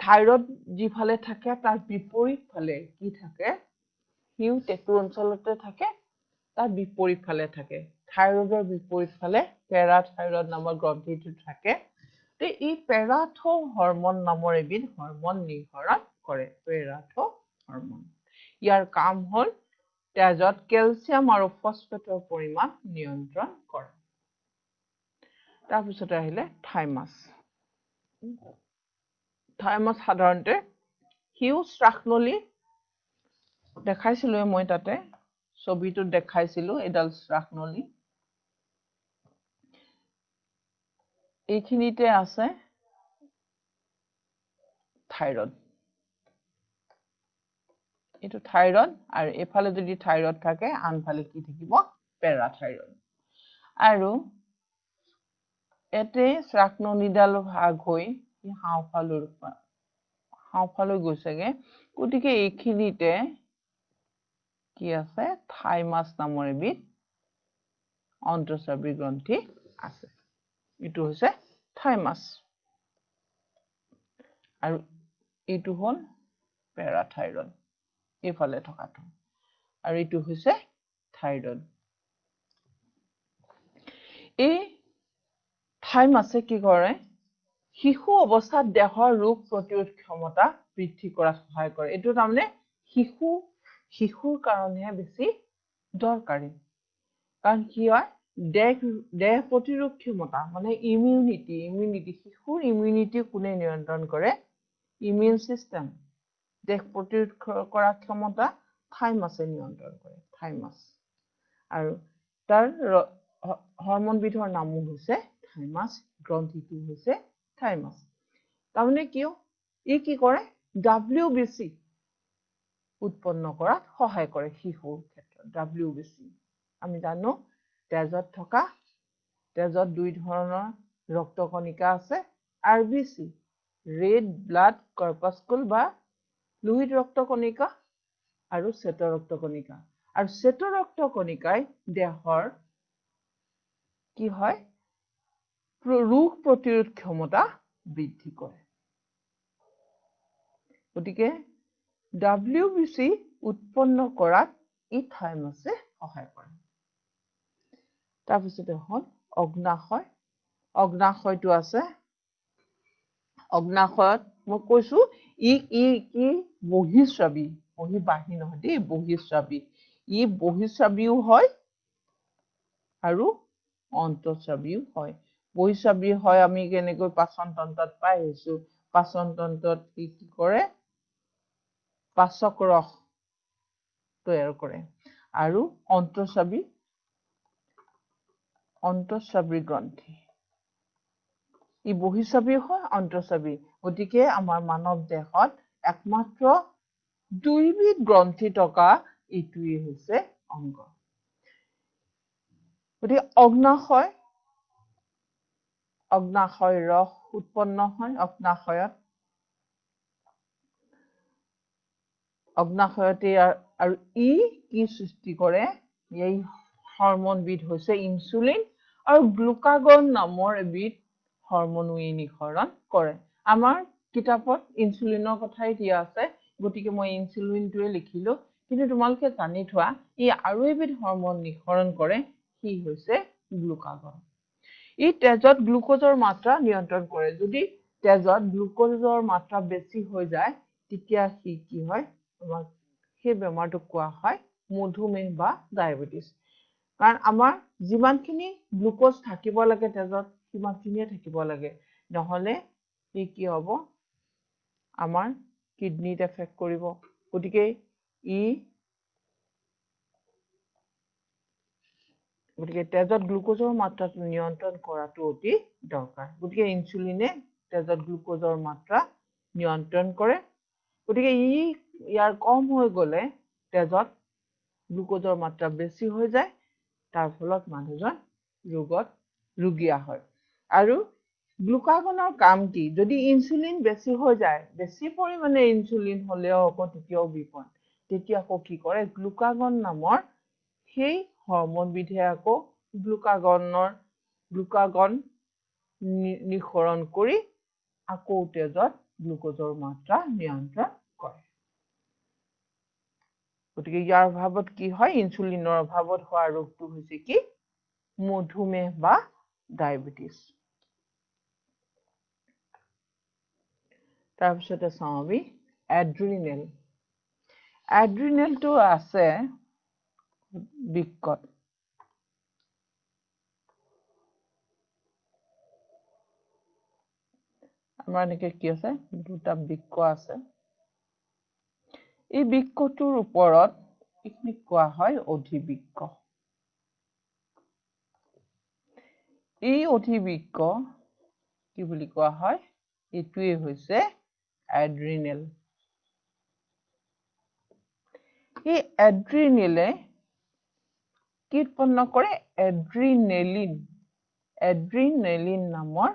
থাইৰড যিফালে থাকে তাৰ বিপৰীত ফালে কি থাকে? সিও টেটু অঞ্চলতে থাকে, তাৰ বিপৰীত ফালে থাকে। থাইৰডৰ বিপৰীত ফালে পেৰাথাইৰড নামৰ গ্ৰন্থিটো থাকে। এই পেৰাথো হৰমন নামৰ এবিধ হৰমন নিঃসৰণ কৰে। পেৰাথো হৰমন, ইয়াৰ কাম হ'ল তেজত কেলছিয়াম আৰু ফচফেটৰ পৰিমাণ নিয়ন্ত্ৰণ কৰা। তাৰপিছতে আহিলে থাইমাছ। থাইমাছ সাধাৰণতে সিও শ্বাসনলী, দেখাইছিলো মই তাতে ছবিটোত দেখাইছিলো, এডাল শ্বাসনলী, এইখিনিতে আছে থাইৰড। এইটো থাইৰড, আৰু এইফালে যদি থাইৰড থাকে, আনফালে কি থাকিব? পেৰাথাইৰড। আৰু এতে শ্বাসনলীডাল ভাগ হৈ হাওঁফালৈ গৈছেগে। গতিকে এইখিনিতে কি আছে? থাইমাছ নামৰ এবিধ অন্তঃস্ৰাৱী গ্ৰন্থি আছে। এইটো হৈছে থাইমাছ, আৰু এইটো হ'ল পেৰাথাইৰড, এইফালে থকাটো, আৰু এইটো হৈছে থাইৰড। এই থাইমাছে কি কৰে? শিশু অৱস্থাত দেহৰ ৰোগ প্ৰতিৰোধ ক্ষমতা বৃদ্ধি কৰাত সহায় কৰে। এইটো তাৰমানে শিশুৰ কাৰণেহে বেছি দৰকাৰী। কাৰণ কি হয়? দেহ প্ৰতিৰোধ ক্ষমতা মানে ইমিউনিটি, শিশুৰ ইমিউনিটি কোনে নিয়ন্ত্ৰণ কৰে? Immune system. দেহ প্ৰতিৰোধ কৰা ক্ষমতা থাইমাছে নিয়ন্ত্ৰণ কৰে। থাইমাছ, আৰু তাৰ হৰমনবিধৰ নামো হৈছে থাইমাছ, গ্ৰন্থিটো হৈছে থাইমাছ। তাৰমানে কিয়? ই কি কৰে? WBC উৎপন্ন কৰাত সহায় কৰে শিশুৰ ক্ষেত্ৰত। WBC আমি জানো তেজত দুই ধৰণৰ ৰক্তকণিকা আছে। RBC, ৰেড ব্লাড কৰ্পাস্কুল বা লোহিত ৰক্তকণিকা, আৰু শ্বেত ৰক্তকণিকা। আৰু শ্বেত ৰক্তকণিকাই দেহৰ কি হয়? ৰোগ প্ৰতিৰোধ ক্ষমতা বৃদ্ধি কৰে। গতিকে WBC উৎপন্ন কৰাত ই থাইমাছে সহায় কৰে। তাৰপিছতে হ'ল অগ্নাশয়। অগ্নাশয়টো আছে, অগ্নাশয়ত মই কৈছো ই বহিঃস্ৰাৱী, বহিঃবাহী নহয় দেই, বহিঃস্ৰাৱী। ই বহিঃস্ৰাৱীও হয় আৰু অন্তঃস্ৰাৱীও হয়। বহিঃস্ৰাৱী হয় আমি কেনেকৈ পাচন তন্ত্ৰত পাই আহিছো। পাচন তন্ত্ৰত কি কৰে? পাচক ৰস তৈয়াৰ কৰে। আৰু অন্তঃস্ৰাৱী গ্ৰন্থি, ই বহিঃচাবি হয় অন্তঃচাবি গতিকে আমাৰ মানৱ দেহত একমাত্ৰ দুইবিধ গ্ৰন্থি থকা ইটোৱে হৈছে অংগ গতিকে অগ্নাশয় ৰস উৎপন্ন হয় অগ্নাশয়তে আৰু ই কি সৃষ্টি কৰে এই হৰমনবিধ হৈছে ইনসুলিন আৰু গ্লুকাগন নামৰ এবিধ হৰমনো ই নিঃসৰণ কৰে আমাৰ কিতাপত ইনসুলিনৰ কথাই দিয়া আছে গতিকে মই ইনসুলিনটোৱে লিখিলো কিন্তু তোমালোকে জানি থোৱা ই আৰু এবিধ হৰমন নিঃসৰণ কৰে সি হৈছে গ্লুকাগন ই তেজত গ্লুকোজৰ মাত্ৰা নিয়ন্ত্ৰণ কৰে যদি তেজত গ্লুকোজৰ মাত্ৰা বেছি হৈ যায় তেতিয়া সি কি হয় আমাৰ সেই বেমাৰটো কোৱা হয় মধুমেহ বা ডায়াবেটিস কাৰণ আমাৰ যিমানখিনি গ্লুকোজ থাকিব লাগে তেজত সিমানখিনিয়ে থাকিব লাগে নহলে ই কি হ'ব আমাৰ কিডনিত এফেক্ট কৰিব গতিকে তেজত গ্লুকোজৰ মাত্ৰাটো নিয়ন্ত্ৰণ কৰাটো অতি দৰকাৰ গতিকে ইনসুলিনে তেজত গ্লুকোজৰ মাত্ৰা নিয়ন্ত্ৰণ কৰে গতিকে ইয়াৰ কম হৈ গলে তেজত গ্লুকোজৰ মাত্ৰা বেছি হৈ যায় তাৰ ফলত মানুহজন ৰোগীয়া হয় আৰু গ্লুকাগনৰ কাম কি যদি ইনসুলিন বেছি হৈ যায় বেছি পৰিমাণে ইনসুলিন হলেও আকৌ তেতিয়াও বিপদ তেতিয়া আকৌ কি কৰে গ্লুকাগন নামৰ সেই হৰমনবিধে আকৌ গ্লুকাগন নিঃসৰণ কৰি আকৌ তেজত গ্লুকোজৰ মাত্ৰা নিয়ন্ত্ৰণ কৰে গতিকে ইয়াৰ অভাৱত কি হয় ইনসুলিনৰ অভাৱত হোৱা ৰোগটো হৈছে কি মধুমেহ বা ডায়াবেটিস তাৰপিছতে চাওঁ আমি এড্ৰিনেলটো আছে বৃক্কত আমাৰ এনেকে কি আছে দুটা বৃক্ক আছে এই বৃক্কটোৰ ওপৰত এইখিনি কোৱা হয় অধিবৃক্ক এই অধিবৃক্ক কি বুলি কোৱা হয় এইটোৱে হৈছে এড্ৰিনেল এই এড্ৰিনেলে কি উৎপন্ন কৰে এড্ৰিনেলিন নামৰ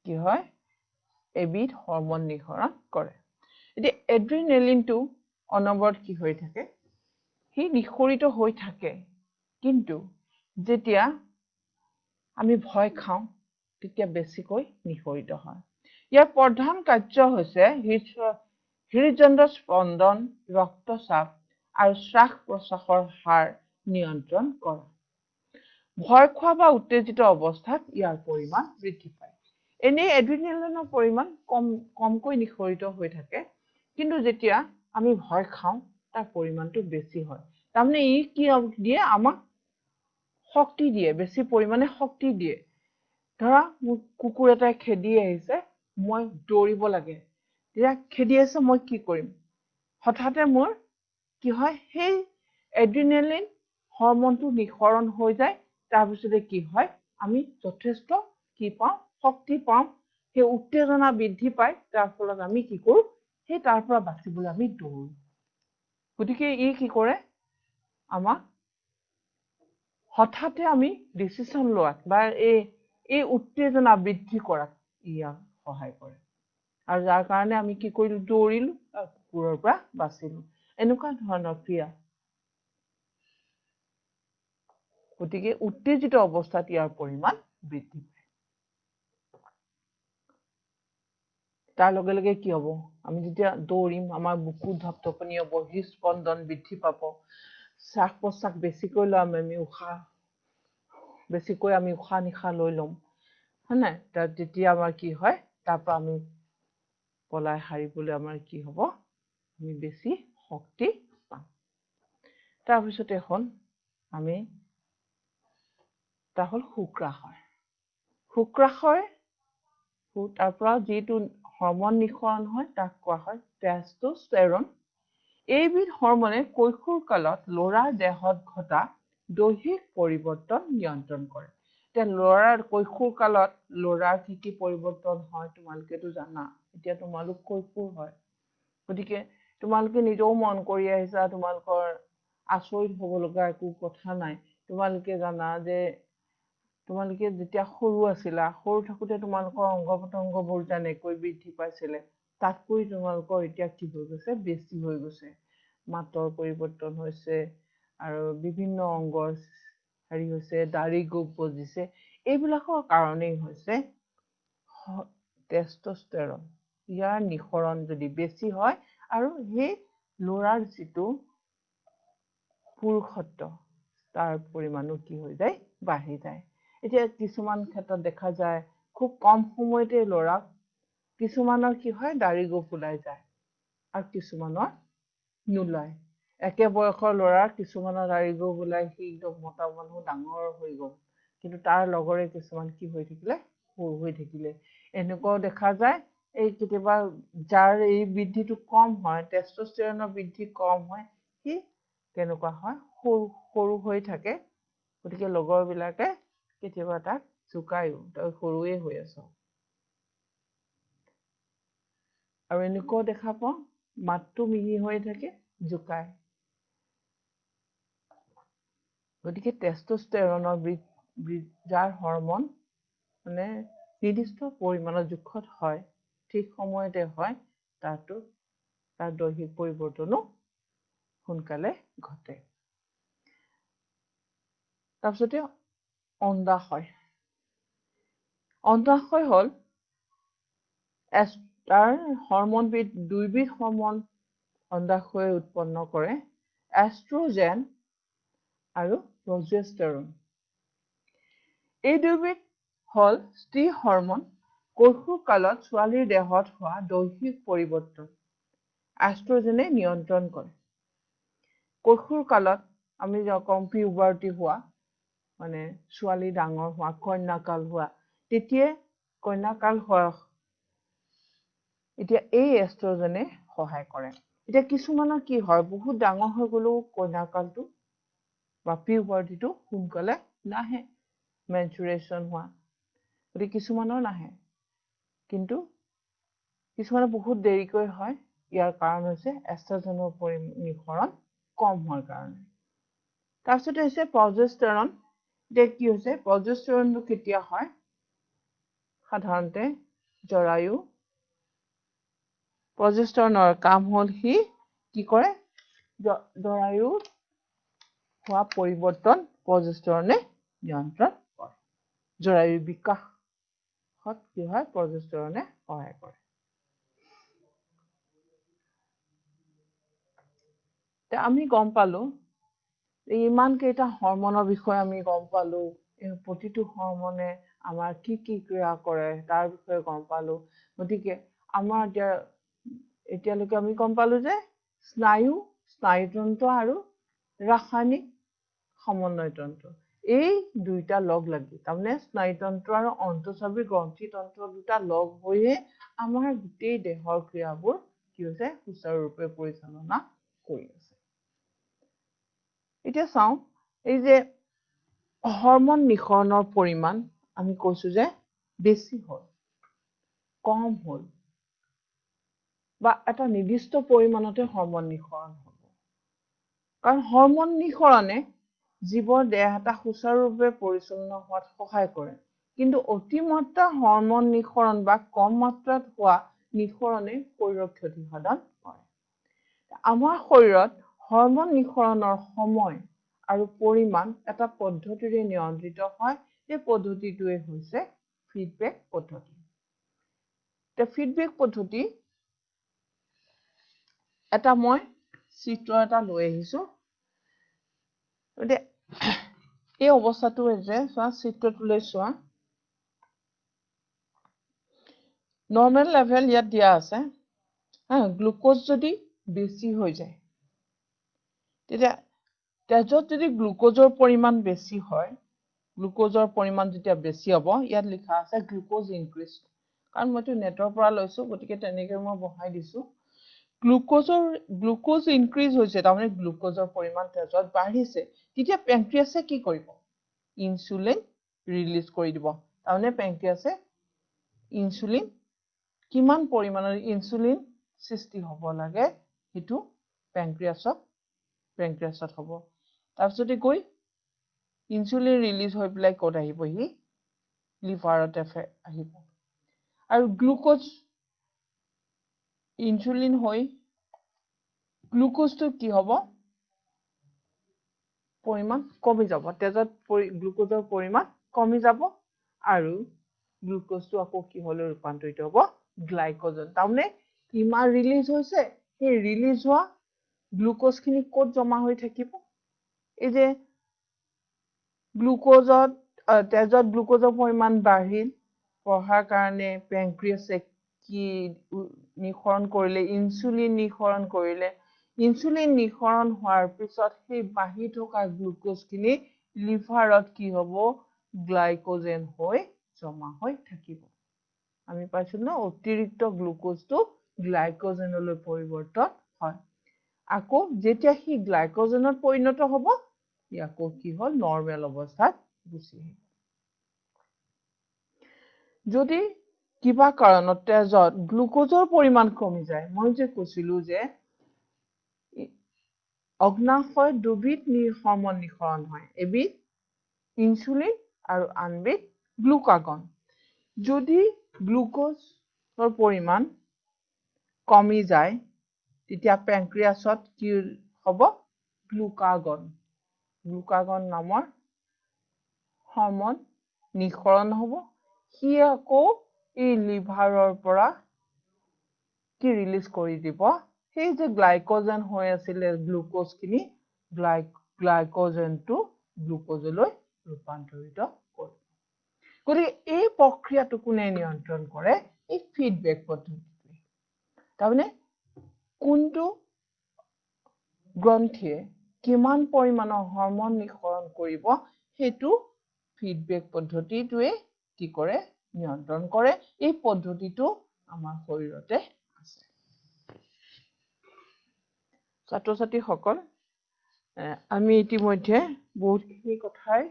কি হয় এবিধ হৰমন নিঃসৰণ কৰে এতিয়া এড্ৰিনেলিনটো অনবৰত কি হৈ থাকে সি নিঃসৰিত হৈ থাকে কিন্তু যেতিয়া আমি ভয় খাওঁ তেতিয়া বেছিকৈ নিঃসৰিত হয় ইয়াৰ প্ৰধান কাৰ্য হৈছে হৃদযন্ত্ৰ স্পন্দন ৰক্তচাপ আৰু শ্বাস প্ৰশ্বাসৰ হাৰ নিয়ন্ত্ৰণ কৰা ভয় খোৱা বা উত্তেজিত অৱস্থাত ইয়াৰ পৰিমাণ বৃদ্ধি পায় এনে এড্ৰিনেলিনৰ পৰিমাণ কমকৈ নিঃসৰিত হৈ থাকে কিন্তু যেতিয়া আমি ভয় খাওঁ তাৰ পৰিমাণটো বেছি হয় তাৰমানে ই কি দিয়ে আমাক শক্তি দিয়ে বেছি পৰিমাণে শক্তি দিয়ে ধৰা মোক কুকুৰ এটাই খেদি আহিছে মই দৌৰিব লাগে তেতিয়া খেদি আছে মই কি কৰিম হঠাতে মোৰ কি হয় সেই এড্ৰিনেলিন হৰমনটো নিঃসৰণ হৈ যায় তাৰপিছতে কি হয় আমি যথেষ্ট কি পাওঁ শক্তি পাওঁ সেই উত্তেজনা বৃদ্ধি পায় তাৰ ফলত আমি কি কৰোঁ সেই তাৰ পৰা বাচিবলৈ আমি দৌৰো গতিকে ই কি কৰে আমাক হঠাতে আমি ডিচিশন লোৱাত বা এই উত্তেজনা বৃদ্ধি কৰাত ইয়াক সহায় কৰে আৰু যাৰ কাৰণে আমি কি কৰিলো দৌৰিলো আৰু কুকুৰৰ পৰা বাচিলো এনেকুৱা ধৰণৰ ক্ৰিয়া গতিকে উত্তেজিত অৱস্থাত ইয়াৰ পৰিমাণ বৃদ্ধি পায় তাৰ লগে লগে কি হ'ব আমি যেতিয়া দৌৰিম আমাৰ বুকু ধপধপনি হ'ব হৃদস্পন্দন বৃদ্ধি পাব শ্বাস প্ৰশ্বাস বেছিকৈ ল'ম বেছিকৈ আমি উশাহ নিশাহ লৈ ল'ম হয় নাই তেতিয়া আমাৰ কি হয় তাৰ পৰা আমি পলাই হাৰিবলৈ আমাৰ কি হ'ব আমি বেছি শক্তি পাম তাৰপিছতে হ'ল আমি এটা হ'ল শুক্ৰাশয় তাৰ পৰা যিটো হৰমন নিঃসৰণ হয় তাক কোৱা হয় টেষ্টষ্টেৰন এইবিধ হৰমনে কৈশোৰ কালত ল'ৰাৰ দেহত ঘটা দৈহিক পৰিৱৰ্তন নিয়ন্ত্ৰণ কৰে এতিয়া ল'ৰাৰ কৈশোৰ কালত ল'ৰাৰ কি পৰিৱৰ্তন হয় তোমালোকেতো জানা এতিয়া তোমালোক কৈশোৰ হয় গতিকে তোমালোকে নিজেও মন কৰি আহিছা তোমালোকৰ আচৰিত হ'ব লগা একো কথা নাই তোমালোকে জানা যে তোমালোকে যেতিয়া সৰু আছিলা সৰু থাকোতে তোমালোকৰ অংগ পতংগবোৰ যেনেকৈ বৃদ্ধি পাইছিলে তাতকৈ তোমালোকৰ এতিয়া কি হৈ গৈছে বেছি হৈ গৈছে মাতৰ পৰিৱৰ্তন হৈছে আৰু বিভিন্ন অংগৰ হেৰি হৈছে দাড়ি গোপ গজিছে এইবিলাকৰ কাৰণেই হৈছে টেষ্টষ্টেৰন ইয়াৰ নিঃসৰণ যদি বেছি হয় আৰু সেই ল'ৰাৰ যিটো পুৰুষত্ব তাৰ পৰিমাণো কি হৈ যায় বাঢ়ি যায় এতিয়া কিছুমান ক্ষেত্ৰত দেখা যায় খুব কম সময়তে ল'ৰাক কিছুমানৰ কি হয় দাড়ি গোপ ওলাই যায় আৰু কিছুমানৰ নোলায় একে বয়সৰ ল'ৰা কিছুমানৰ দাড়ি গোপ ওলাই সি একদম মতা মানুহ ডাঙৰ হৈ গ'ল কিন্তু তাৰ লগৰে কিছুমান কি হৈ থাকিলে সৰু হৈ থাকিলে এনেকুৱাও দেখা যায় এই কেতিয়াবা যাৰ এই বৃদ্ধিটো কম হয় টেষ্টষ্টেৰনৰ বৃদ্ধি কম হয় সি কেনেকুৱা হয় সৰু হৈ থাকে গতিকে লগৰবিলাকে কেতিয়াবা তাক জোকায়ো তই সৰুৱে হৈ আছ আৰু এনেকুৱাও দেখা পাওঁ মাতটো মিহি হৈ থাকে জোকায় গতিকে টেষ্টষ্টেৰনৰ যাৰ হৰমন মানে নিৰ্দিষ্ট পৰিমাণৰ জোখত হয় ঠিক সময়তে হয় তাৰ দৈহিক পৰিৱৰ্তনো সোনকালে ঘটে তাৰপিছতে অণ্ডাশয় হ'ল তাৰ হৰমনবিধ দুইবিধ হৰমন অণ্ডাশয়ে উৎপন্ন কৰে এষ্ট্ৰোজেন আৰু প্ৰজেষ্টেৰন এই দুইবিধ হ'ল স্ত্ৰী হৰমন কৈশোৰ কালত ছোৱালীৰ দেহত হোৱা দৈহিক পৰিৱৰ্তন এষ্ট্ৰোজেনে নিয়ন্ত্ৰণ কৰে কৈশোৰ কালত আমি কম পিউবাৰ্টি হোৱা মানে ছোৱালী ডাঙৰ হোৱা কন্যাকাল হোৱা তেতিয়াই কন্যাকাল হোৱা এতিয়া এই এষ্ট্ৰোজেনে সহায় কৰে এতিয়া কিছুমানৰ কি হয় বহুত ডাঙৰ হৈ গ'লেও কন্যাকালটো বা পিউবাৰ্টিটো সোনকালে নাহে মেনচুৰেশ্যন হোৱা গতিকে কিছুমানৰ নাহে কিন্তু কিছুমানৰ বহুত দেৰিকৈ হয় ইয়াৰ কাৰণ হৈছে এষ্ট্ৰোজেনৰ নিঃসৰণ কম হোৱাৰ কাৰণে তাৰপিছতে হৈছে প্ৰজেষ্টেৰন এতিয়া কি হৈছে প্ৰজেষ্টেৰনটো কেতিয়া হয় সাধাৰণতে জৰায়ু প্ৰজেষ্টেৰনৰ কাম হ'ল সি কি কৰে জৰায়ু হোৱা পৰিৱৰ্তন প্ৰজেষ্টেৰনে নিয়ন্ত্ৰণ কৰে জৰায়ুৰ বিকাশত কি হয় প্ৰজেষ্টেৰনে সহায় কৰে আমি গম পালো ইমান কেইটা হৰমনৰ বিষয়ে আমি গম পালো প্ৰতিটো হৰমনে আমাৰ কি ক্ৰিয়া কৰে তাৰ বিষয়ে গম পালো গতিকে আমাৰ এতিয়ালৈকে আমি গম পালো যে স্নায়ুতন্ত্ৰ আৰু ৰাসায়নিক সমন্বয়তন্ত্ৰ এই দুইটা লগ লাগি তাৰমানে স্নায়ুতন্ত্ৰ আৰু অন্তঃস্ৰাৱী গ্ৰন্থিতন্ত্ৰ দুটা লগ হৈয়ে আমাৰ গোটেই দেহৰ ক্ৰিয়াবোৰ কি হৈছে সুচাৰুৰূপে পৰিচালনা কৰি আছে এতিয়া চাওঁ এই যে হৰমন নিঃসৰণৰ পৰিমাণ আমি কৈছো যে বেছি হ'ল কম হ'ল বা এটা নিৰ্দিষ্ট পৰিমাণতে হৰমন নিঃসৰণ হ'ব কাৰণ হৰমন নিঃসৰণে জীৱৰ দেহ এটা সুচাৰুৰূপে পৰিচালনা হোৱাত সহায় কৰে কিন্তু অতিমাত্ৰা হৰমন নিঃসৰণ বা কম মাত্ৰাত হোৱা নিঃসৰণে শৰীৰৰ ক্ষতি সাধন কৰে আমাৰ শৰীৰত হৰমন নিঃসৰণৰ সময় আৰু পৰিমাণ এটা পদ্ধতিৰে নিয়ন্ত্ৰিত হয় এই পদ্ধতিটোৱে হৈছে ফিডবেক পদ্ধতি ফিডবেক পদ্ধতি এটা মই চিত্ৰ এটা লৈ আহিছো এই অৱস্থাটো হৈছে চোৱা চিত্ৰটোলৈ চোৱা নৰ্মেল লেভেল ইয়াত দিয়া আছে গ্লুকোজ যদি বেছি হৈ যায় তেতিয়া তেজত যদি গ্লুকোজৰ পৰিমাণ বেছি হয় গ্লুকোজৰ পৰিমাণ যেতিয়া বেছি হ'ব ইয়াত লিখা আছে গ্লুকোজ ইনক্ৰিজ কাৰণ মইতো নেটৰ পৰা লৈছো গতিকে তেনেকৈ মই বহাই দিছো গ্লুকোজ ইনক্ৰিজ হৈছে তাৰমানে গ্লুকোজৰ পৰিমাণ তেজত বাঢ়িছে তেতিয়া পেনক্ৰিয়াছে কি কৰিব ইনচুলিন ৰিলিজ কৰি দিব তাৰমানে পেংক্ৰিয়াছে ইনসুলিন কিমান পৰিমাণৰ ইনসুলিন সৃষ্টি হ'ব লাগে হেতু পেংক্ৰিয়াছত হ'ব তাৰপিছতে গৈ ইনসুলিন ৰিলিজ হৈ পেলাই ক'ত আহিবহি লিভাৰত আহিব আৰু গ্লুকোজ ইনসুলিন হৈ গ্লুকোজটো কি হ'ব পৰিমাণ কমি যাব তেজত গ্লুকোজৰ পৰিমাণ কমি যাব আৰু গ্লুকোজটো আকৌ কি হ'লে ৰূপান্তৰিত হ'ব গ্লাইকোজেন তাৰমানে ইমান ৰিলিজ হৈছে সেই ৰিলিজ হোৱা গ্লুকোজখিনি ক'ত জমা হৈ থাকিব এই যে গ্লুকোজত তেজত গ্লুকোজৰ পৰিমাণ বঢ়াৰ কাৰণে পেংক্ৰিয়াছে কি নিঃসৰণ কৰিলে ইনসুলিন নিঃসৰণ কৰিলে ইনসুলিন নিঃসৰণ হোৱাৰ পিছত সেই বাঢ়ি থকা গ্লুকোজখিনি লিভাৰত কি হ'ব গ্লাইকোজেন হৈ জমা হৈ থাকিব আমি পাইছো ন অতিৰিক্ত গ্লুকোজটো গ্লাইকোজেনলৈ পৰিৱৰ্তন হয় আকৌ যেতিয়া সি গ্লাইকোজেনত পৰিণত হ'ব ইয়াকো কি হ'ল নৰ্মেল অৱস্থাত গুচি আহিব যদি কিবা কাৰণত তেজত গ্লুকোজৰ পৰিমাণ কমি যায় মই যে কৈছিলো যে অগ্নাশয় দুবিধ হৰমন নিঃসৰণ হয় এবিধ ইনসুলিন আৰু আনবিধ গ্লুকাগন যদি গ্লুকোজৰ পৰিমাণ কমি যায় তেতিয়া পেংক্ৰিয়াছত কি হ'ব গ্লুকাগন নামৰ হৰমন নিঃসৰণ হ'ব সি আকৌ এই লিভাৰৰ পৰা কি ৰিলিজ কৰি দিব সেই যে গ্লাইকোজেন হৈ আছিলে গ্লুকোজখিনি গ্লাইকোজেনটো গ্লুকোজলৈ ৰূপান্তৰিত কৰিব গতিকে এই প্ৰক্ৰিয়াটো কোনে নিয়ন্ত্ৰণ কৰে এই ফিডবেক পদ্ধতিটোৱে তাৰমানে কোনটো গ্ৰন্থিয়ে কিমান পৰিমাণৰ হৰমন নিঃসৰণ কৰিব সেইটো ফিডবেক পদ্ধতিটোৱে কি কৰে নিয়ন্ত্ৰণ কৰে এই পদ্ধতিটো আমাৰ শৰীৰতে আছে ছাত্ৰ-ছাত্ৰীসকল আমি ইতিমধ্যে বহুতখিনি কথাই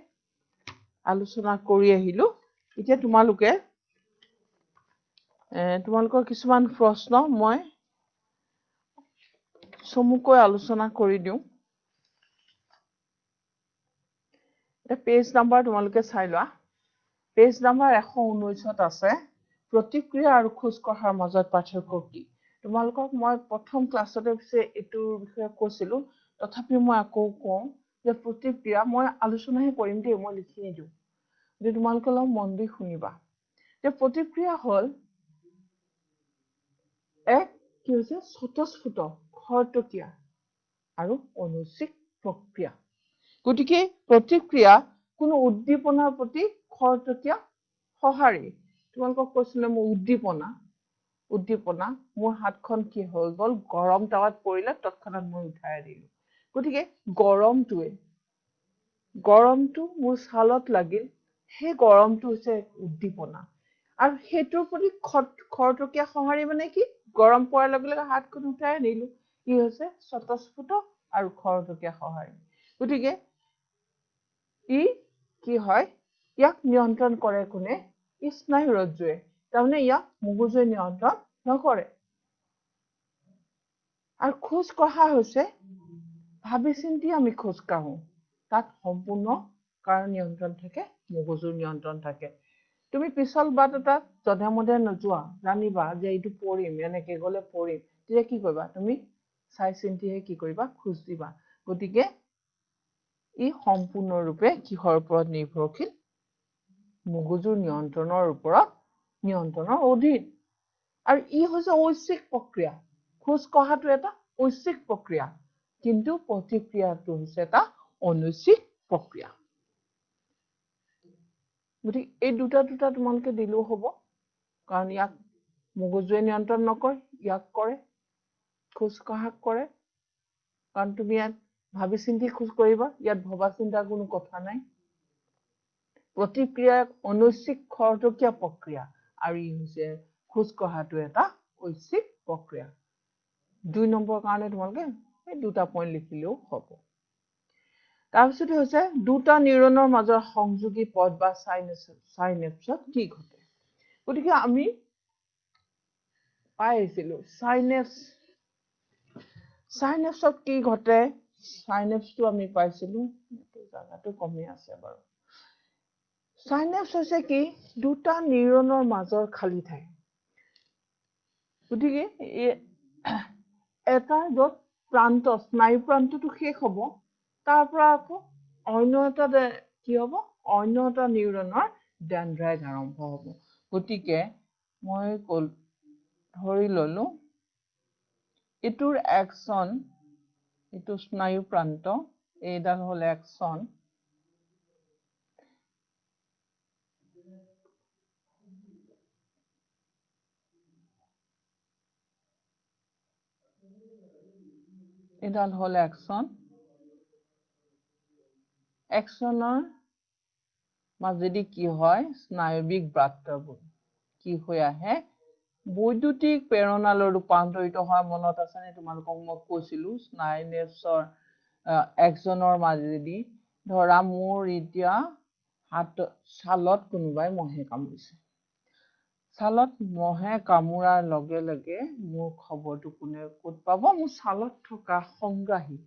আলোচনা কৰি আহিলো এতিয়া তোমালোকৰ কিছুমান প্ৰশ্ন মই চমুকৈ আলোচনা কৰি দিওঁ পেজ নাম্বাৰ তোমালোকে চাই লোৱা পেজ নাম্বাৰ 119ত আছে প্ৰতিক্ৰিয়া আৰু খোজ কঢ়াৰ মাজত পাৰ্থক্য কি তোমালোকক মই প্ৰথম ক্লাছতে এইটোৰ বিষয়ে কৈছিলো তথাপি মই আকৌ কওঁ যে প্ৰতিক্ৰিয়া মই আলোচনাহে কৰিম দেই মই লিখি নিদিওঁ যে তোমালোকে অলপ মন দি শুনিবা যে প্ৰতিক্ৰিয়া হ'ল এক কি হৈছে স্বতঃস্ফূৰ্ত খৰতকীয়া আৰু অনুচিত প্ৰক্ৰিয়া গতিকে প্ৰতিক্ৰিয়া কোনো উদ্দীপনাৰ প্ৰতি খৰতকীয়া সঁহাৰি তোমালোকক কৈছিলে মই উদ্দীপনা মোৰ হাতখন কি হৈ গ'ল গৰম তাৱাত পৰিলে তৎক্ষণাৎ মই উঠাই দিলো গতিকে গৰমটো মোৰ ছালত লাগিল সেই গৰমটো হৈছে উদ্দীপনা আৰু সেইটোৰ প্ৰতি খৰতকীয়া সঁহাৰি মানে কি গৰম পৰাৰ লগে লগে হাতখন উঠাই আনিলো কি হৈছে স্বতঃস্ফূৰ্ত আৰু খৰতকীয়া সঁহাৰি গতিকে ই কি হয় ইয়াক নিয়ন্ত্ৰণ কৰে কোনে স্নায়ুৰজ্জুৱে তাৰমানে ইয়াক মগজুৱে নিয়ন্ত্ৰণ নকৰে আৰু খোজ কঢ়া হৈছে ভাবি চিন্তি আমি খোজ কাঢ়ো তাত সম্পূৰ্ণ কাৰ নিয়ন্ত্ৰণ থাকে মগজুৰ নিয়ন্ত্ৰণ থাকে তুমি পিছল বাট এটা জধে মধে নোযোৱা জানিবা যে এইটো পৰিম এনেকে গ'লে পৰিম তেতিয়া কি কৰিবা তুমি চাই চিন্তিহে কি কৰিবা খোজ দিবা গতিকে ই সম্পূৰ্ণৰূপে কিহৰ ওপৰত নিৰ্ভৰশীল মগজুৰ নিয়ন্ত্ৰণৰ অধীন আৰু ই হৈছে ঐচ্ছিক প্ৰক্ৰিয়া খোজ কঢ়াটো এটা ঐচ্ছিক প্ৰক্ৰিয়া কিন্তু প্ৰতিক্ৰিয়াটো হৈছে এটা অনৈচ্ছিক প্ৰক্ৰিয়া গতিকে এই দুটা তোমালোকে দিলেও হ'ব কাৰণ ইয়াক মগজুৱে নিয়ন্ত্ৰণ নকৰে ইয়াক কৰে খোজ কঢ়াক কৰে কাৰণ তুমি ইয়াত ভাবি চিন্তি খোজ কৰিবা ইয়াত ভবা চিন্তাৰ কোনো কথা নাই প্ৰতিক্ৰিয়া অনৈচ্ছিক খৰতকীয়া প্ৰক্ৰিয়া আৰু ই হৈছে খোজ কঢ়াটো এটা ঐচ্ছিক প্ৰক্ৰিয়া 2 নম্বৰ কাৰণে তোমালোকে এই দুটা পইণ্ট লিখিলেও হ'ব তাৰপিছত হৈছে দুটা নিউৰনৰ মাজৰ সংযোগী পথ বা সাইনেপছত কি ঘটে গতিকে আমি পাই আহিছিলো সাইনেপছত কি ঘটে সাইনেপছটো আমি পাইছিলো জায়গাটো কমি আছে বাৰু সাইনেপছ হৈছে কি দুটা নিউৰনৰ মাজৰ খালী ঠাই গতিকে এটা য'ত প্ৰান্ত স্নায়ু প্ৰান্তটো শেষ হ'ব তাৰ পৰা আকৌ অন্য এটা কি হ'ব অন্য এটা নিউৰনৰ ডেনড্ৰাইট আৰম্ভ হ'ব গতিকে মই ধৰি ললো ইটোৰ একচন ইটো স্নায়ু প্ৰান্ত এইডাল হ'ল একচন এডাল হ'ল একচন একচনৰ মাজেদি কি হয় স্নায়বিক বাৰ্তাবোৰ কি হৈ আহে বৈদ্যুতিক প্ৰেৰণালৈ ৰূপান্তৰিত হয় মনত আছে নে তোমালোকক মই কৈছিলো স্নাইনেপছৰ একচনৰ মাজেদি ধৰা মোৰ এতিয়া হাত ছালত কোনোবাই মহে কামুৰিছে ছালত মহে কামুৰাৰ লগে লগে মোৰ খবৰটো কোনে ক'ত পাব মোৰ ছালত থকা সংগ্ৰাহী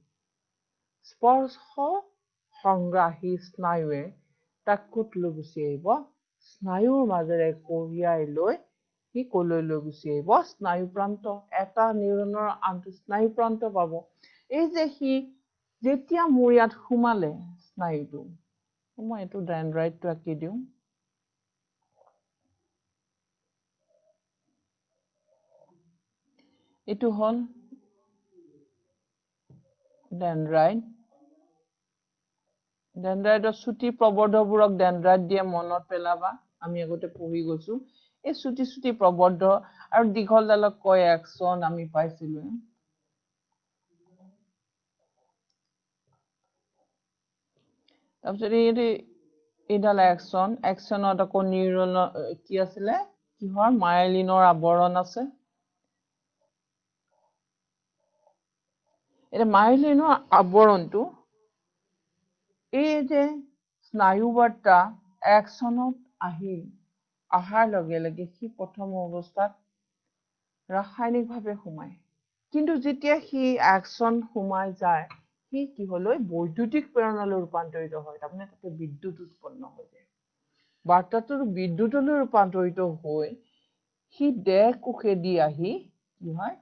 স্পৰ্শ সংগ্ৰাহী স্নায়ুৱে তাক ক'ত লৈ গুচি আহিব স্নায়ুৰ মাজেৰে কঢ়িয়াই লৈ সি কলৈ লৈ গুচি আহিব স্নায়ু প্ৰান্ত এটা নিউৰনৰ আনটো স্নায়ু প্ৰান্ত পাব এই যে সি যেতিয়া মোৰ ইয়াত সোমালে স্নায়ুটো মই এইটো ডেনড্ৰাইটটো আঁকি দিওঁ এইটো হ'ল ডেনড্ৰাইটৰ চুটি প্ৰবৰ্ধবোৰক ডেনড্ৰাইট দিয়ে মনত পেলাবা আমি আগতে পঢ়ি গৈছো এই চুটি চুটি প্ৰবৰ্ধ আৰু দীঘলডালক কয় একচন আমি পাইছিলো তাৰপিছত এইডাল একচনত আকৌ নিউৰনৰ কি আছিলে কিহৰ মায়েলিনৰ আৱৰণ আছে এতিয়া মায়েলিনৰ আৱৰণটো এই যে স্নায়ু বাৰ্তা একচনত অহাৰ লগে লগে সি প্ৰথম অৱস্থাত ৰাসায়নিকভাৱে সোমায় কিন্তু যেতিয়া সি একচন সোমাই যায় সি কিহলৈ বৈদ্যুতিক প্ৰেৰণালৈ ৰূপান্তৰিত হয় তাৰমানে তাতে বিদ্যুৎ উৎপন্ন হৈ যায় বাৰ্তাটোৰ বিদ্যুতলৈ ৰূপান্তৰিত হৈ সি দেহ কোষেদি আহি কি হয়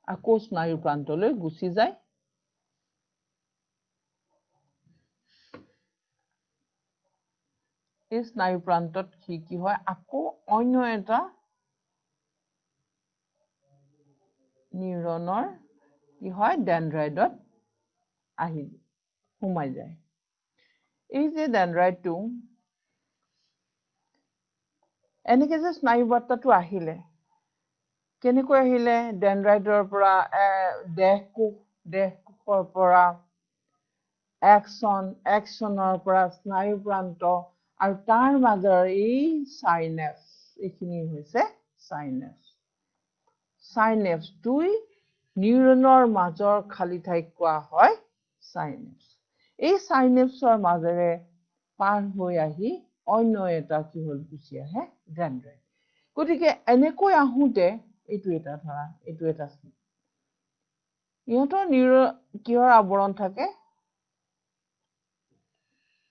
আকৌ স্নায়ু প্ৰান্তলৈ গুচি যায় এই স্নায়ু প্ৰান্তত সি কি হয় আকৌ অন্য এটা নিউৰনৰ কি হয় ডেনড্ৰাইটত আহি সোমাই যায় এই যে ডেনড্ৰাইটটো এনেকে যে স্নায়ু বাৰ্তাটো আহিলে কেনেকৈ আহিলে ডেনড্ৰাইটৰ পৰা দেহ কোষৰ পৰা একচনৰ পৰা স্নায়ু প্ৰান্ত আৰু তাৰ মাজৰ এই সাইনেপছ এইখিনি হৈছে সাইনেপছ দুই নিউৰনৰ মাজৰ খালী ঠাইক কোৱা হয় সাইনেপছ এই সাইনেপছৰ মাজেৰে পাৰ হৈ আহি অন্য এটা কি হ'ল গুচি আহে ডেনড্ৰাইট গতিকে এনেকৈ আহোঁতে এইটো এটা ধৰা এইটো এটা ইহঁতৰ কিহৰ আৱৰণ থাকে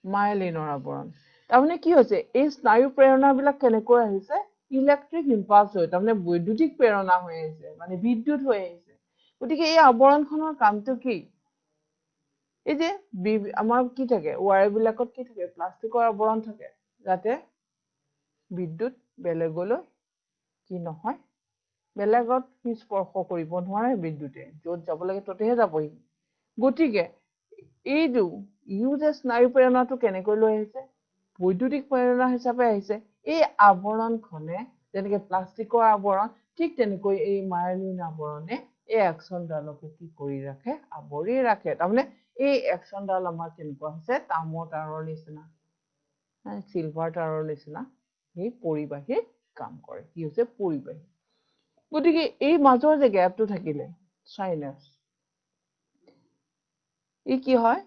মায়েলিনৰ আৱৰণ তাৰমানে কি হৈছে এই স্নায়ু প্ৰেৰণাবিলাক কেনেকৈ আহিছে ইলেক্ট্ৰিক ইম্পালছ হৈ তাৰমানে বৈদ্যুতিক প্ৰেৰণা হৈ আহিছে মানে বিদ্যুৎ হৈ আহিছে গতিকে এই আৱৰণখনৰ কামটো কি এই যে আমাৰ কি থাকে ৱায়াৰবিলাকত কি থাকে প্লাষ্টিকৰ আৱৰণ থাকে যাতে বিদ্যুৎ বেলেগলৈ কি নহয় বেলেগত সি স্পৰ্শ কৰিব নোৱাৰে বিদ্যুতে য'ত যাব লাগে ততেহে যাবহি গতিকে এইটো যে স্নায়ু প্ৰেৰণাটো কেনেকৈ লৈ আহিছে বৈদ্যুতিক প্ৰেৰণা হিচাপে আহিছে এই আৱৰণখনে যেনেকে প্লাষ্টিকৰ আৱৰণ ঠিক তেনেকৈ এই মায়েলিন আৱৰণে এই একচনডালকো কি কৰি ৰাখে আৱৰি ৰাখে তাৰমানে এই একচনডাল আমাৰ কেনেকুৱা হৈছে তামৰ তাঁৰৰ নিচিনা চিলভাৰ তাঁৰৰ নিচিনা সেই পৰিবাহী কাম কৰে কি হৈছে পৰিবাহী গতিকে এই মাজৰ যে গেপটো থাকিলে সাইনেপছ ই কি হয়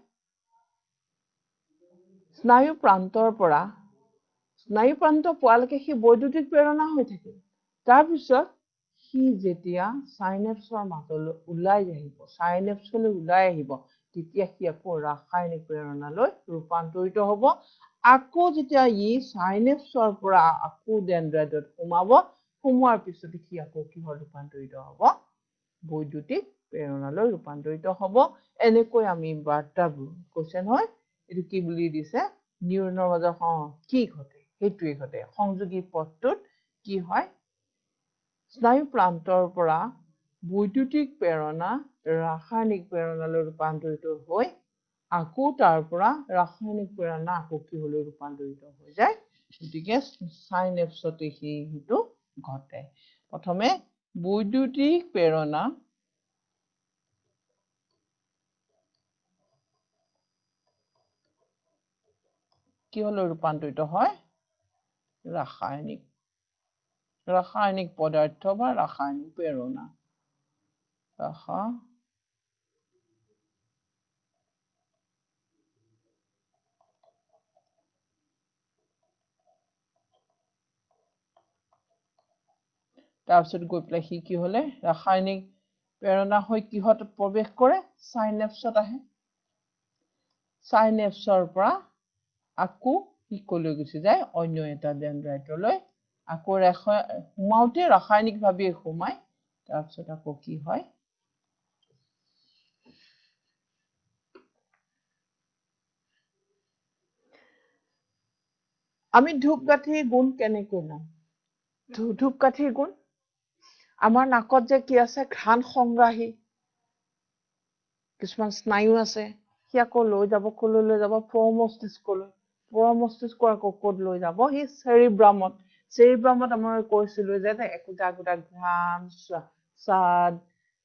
স্নায়ু প্ৰান্তৰ পৰা স্নায়ু প্ৰান্ত পোৱালৈকে সি বৈদ্যুতিক প্ৰেৰণা হৈ থাকে তাৰপিছত সি যেতিয়া সাইনেপছৰ মাজলৈ ওলাই আহিব সাইনেপছলৈ ওলাই আহিব তেতিয়া সি আকৌ ৰাসায়নিক প্ৰেৰণালৈ ৰূপান্তৰিত হ'ব আকৌ যেতিয়া ই সাইনেপছৰ পৰা আকৌ ডেনড্ৰাইটত সোমোৱাৰ পিছত সি আকৌ কিহৰ ৰূপান্তৰিত হ'ব বৈদ্যুতিক প্ৰেৰণালৈ ৰূপান্তৰিত হ'ব এনেকৈ আমি বাৰ্তাবোৰ কৈছে নহয় এইটো কি বুলি দিছে নিউৰনৰ মাজত কি ঘটে সেইটোৱে ঘটে সংযোগী পথটোত কি হয় স্নায়ু প্ৰান্তৰ পৰা বৈদ্যুতিক প্ৰেৰণা ৰাসায়নিক প্ৰেৰণালৈ ৰূপান্তৰিত হৈ আকৌ তাৰ পৰা ৰাসায়নিক প্ৰেৰণা আকৌ কিহলৈ ৰূপান্তৰিত হৈ যায় গতিকে সাইনেপছতে সেইটো ঘটে প্ৰথমে বৈদ্যুতিক প্ৰেৰণা কিহলৈ ৰূপান্তৰিত হয় ৰাসায়নিক পদাৰ্থ বা ৰাসায়নিক প্ৰেৰণা তাৰপিছত গৈ পেলাই সি কি হলে ৰাসায়নিক প্ৰেৰণা হৈ কিহত প্ৰৱেশ কৰে সাইনেপছত আহে সাইনেপছৰ পৰা আকৌ সি কলৈ গুচি যায় অন্য এটা ডেনড্ৰাইটলৈ আকৌ সোমাওতে ৰাসায়নিকভাৱে সোমায় তাৰপিছত আকৌ কি হয় আমি ধূপকাঠিৰ গুণ কেনেকৈ লওঁ ধূপকাঠিৰ গুণ আমাৰ নাকত যে কি আছে ঘ্ৰাণ সংগ্ৰাহী কিছুমান স্নায়ু আছে সি আকৌ লৈ যাব কলৈ লৈ যাব পৰমস্তিষ্কৰ আকৌ ক'ত লৈ যাব সি চেৰিব্ৰামত আমাৰ কৈছিলো যে একোটা একোটা ঘ্ৰাণ স্বাদ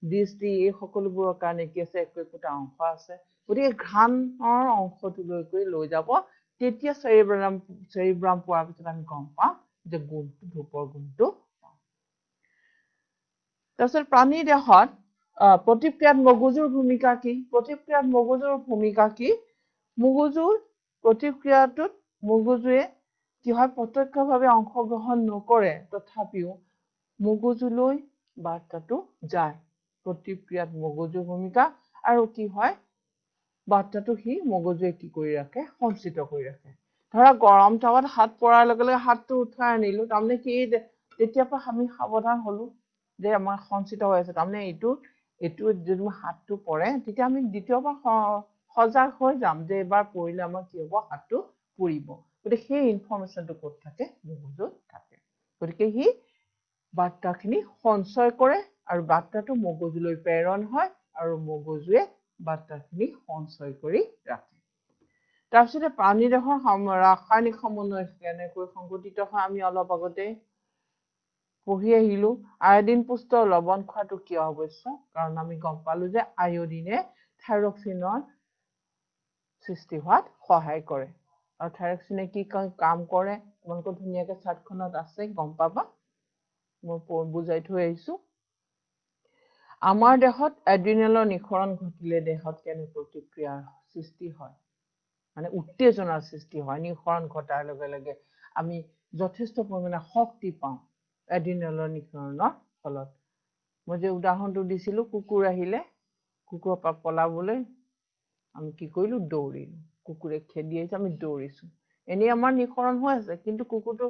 দৃষ্টি এই সকলোবোৰৰ কাৰণে কি আছে একোটা অংশ আছে গতিকে ঘ্ৰাণৰ অংশটোলৈকৈ লৈ যাব তেতিয়া চেৰিব্ৰাম পোৱাৰ পিছত আমি গম পাম যে গুণটো ধূপৰ গুণটো তাৰপিছত প্ৰাণীৰ দেহত প্ৰতিক্ৰিয়াত মগজুৰ ভূমিকা কি মগজুৰ প্ৰতিক্ৰিয়াটোত মগজুৱে কি হয় প্ৰত্যক্ষভাৱে অংশগ্ৰহণ নকৰে তথাপিও মগজুলৈ বাৰ্তাটো যায় প্ৰতিক্ৰিয়াত মগজুৰ ভূমিকা আৰু কি হয় বাৰ্তাটো সি মগজুৱে কি কৰি ৰাখে সঞ্চিত কৰি ৰাখে ধৰা গৰম তাৱাত হাত পৰাৰ লগে লগে হাতটো উঠাই আনিলো তাৰমানে কি তেতিয়াৰ পৰা আমি সাৱধান হলো যে আমাৰ সঞ্চিত হৈ আছে তাৰমানে এইটো যদি হাতটো পৰে তেতিয়া আমি দ্বিতীয়বাৰ সজাগ হৈ যাম যে এবাৰ পৰিলে আমাৰ কি হ'ব হাতটো পুৰিব গতিকে সেই ইনফৰমেশ্যনটো ক'ত থাকে মগজুত থাকে গতিকে সি বাৰ্তাখিনি সঞ্চয় কৰে আৰু বাৰ্তাটো মগজুলৈ প্ৰেৰণ হয় আৰু মগজুৱে বাৰ্তাখিনি সঞ্চয় কৰি ৰাখে তাৰপিছতে প্ৰাণী দেহৰ ৰাসায়নিক সমন্বয় কেনেকৈ সংঘটিত হয় আমি অলপ আগতে পঢ়ি আহিলো আয়ডিন পুষ্ট লৱণ খোৱাটো কিয় আৱশ্যক কাৰণ আমি গম পালো যে আয়ডিনে থাইৰক্সিনৰ সৃষ্টি হোৱাত সহায় কৰে আৰু থাইৰক্সিনে কি কাম কৰে তোমালোকৰ ধুনীয়াকৈ চাৰ্টখনত আছে গম পাবা মই বুজাই থৈ আহিছো আমাৰ দেহত এড্ৰিনেলৰ নিঃসৰণ ঘটিলে দেহত কেনে প্ৰতিক্ৰিয়াৰ সৃষ্টি হয় মানে উত্তেজনাৰ সৃষ্টি হয় নিঃসৰণ ঘটাৰ লগে লগে আমি যথেষ্ট পৰিমাণে শক্তি পাওঁ এড্ৰিনেলৰ নিঃসৰণৰ ফলত মই যে উদাহৰণটো দিছিলো কুকুৰ আহিলে কুকুৰৰ পৰা পলাবলৈ আমি কি কৰিলো দৌৰিলো কুকুৰে খেদি আহিছে আমি দৌৰিছো এনেই আমাৰ নিঃসৰণ হৈ আছে কিন্তু কুকুৰটো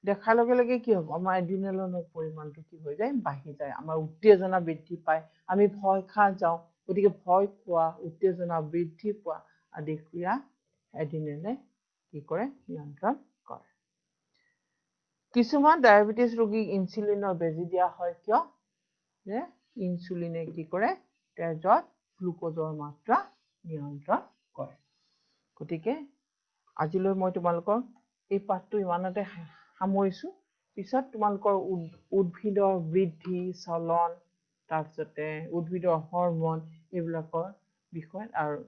দেখাৰ লগে লগে কি হ'ব আমাৰ এড্ৰিনেলৰ পৰিমাণটো কি হৈ যায় বাঢ়ি যায় আমাৰ উত্তেজনা বৃদ্ধি পায় আমি ভয় খাই যাওঁ গতিকে ভয় খোৱা উত্তেজনা বৃদ্ধি পোৱা আদি ক্ৰিয়া এড্ৰিনেলে কি কৰে নিয়ন্ত্ৰণ কৰে কিছুমান ডায়েবেটিছ ৰোগীক ইনচুলিনৰ বেজি দিয়া হয় কিয় যে ইনচুলিনে কি কৰে তেজত গ্লুকোজৰ মাত্ৰা নিয়ন্ত্ৰণ কৰে গতিকে আজিলৈ মই তোমালোকৰ এই পাঠটো ইমানতে সামৰিছো পিছত তোমালোকৰ উদ্ভিদৰ বৃদ্ধি চলন তাৰপিছতে উদ্ভিদৰ হৰমন এইবিলাকৰ বিষয়ে আৰু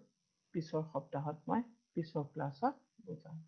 পিছৰ সপ্তাহত মই পিছৰ ক্লাছত বুজাম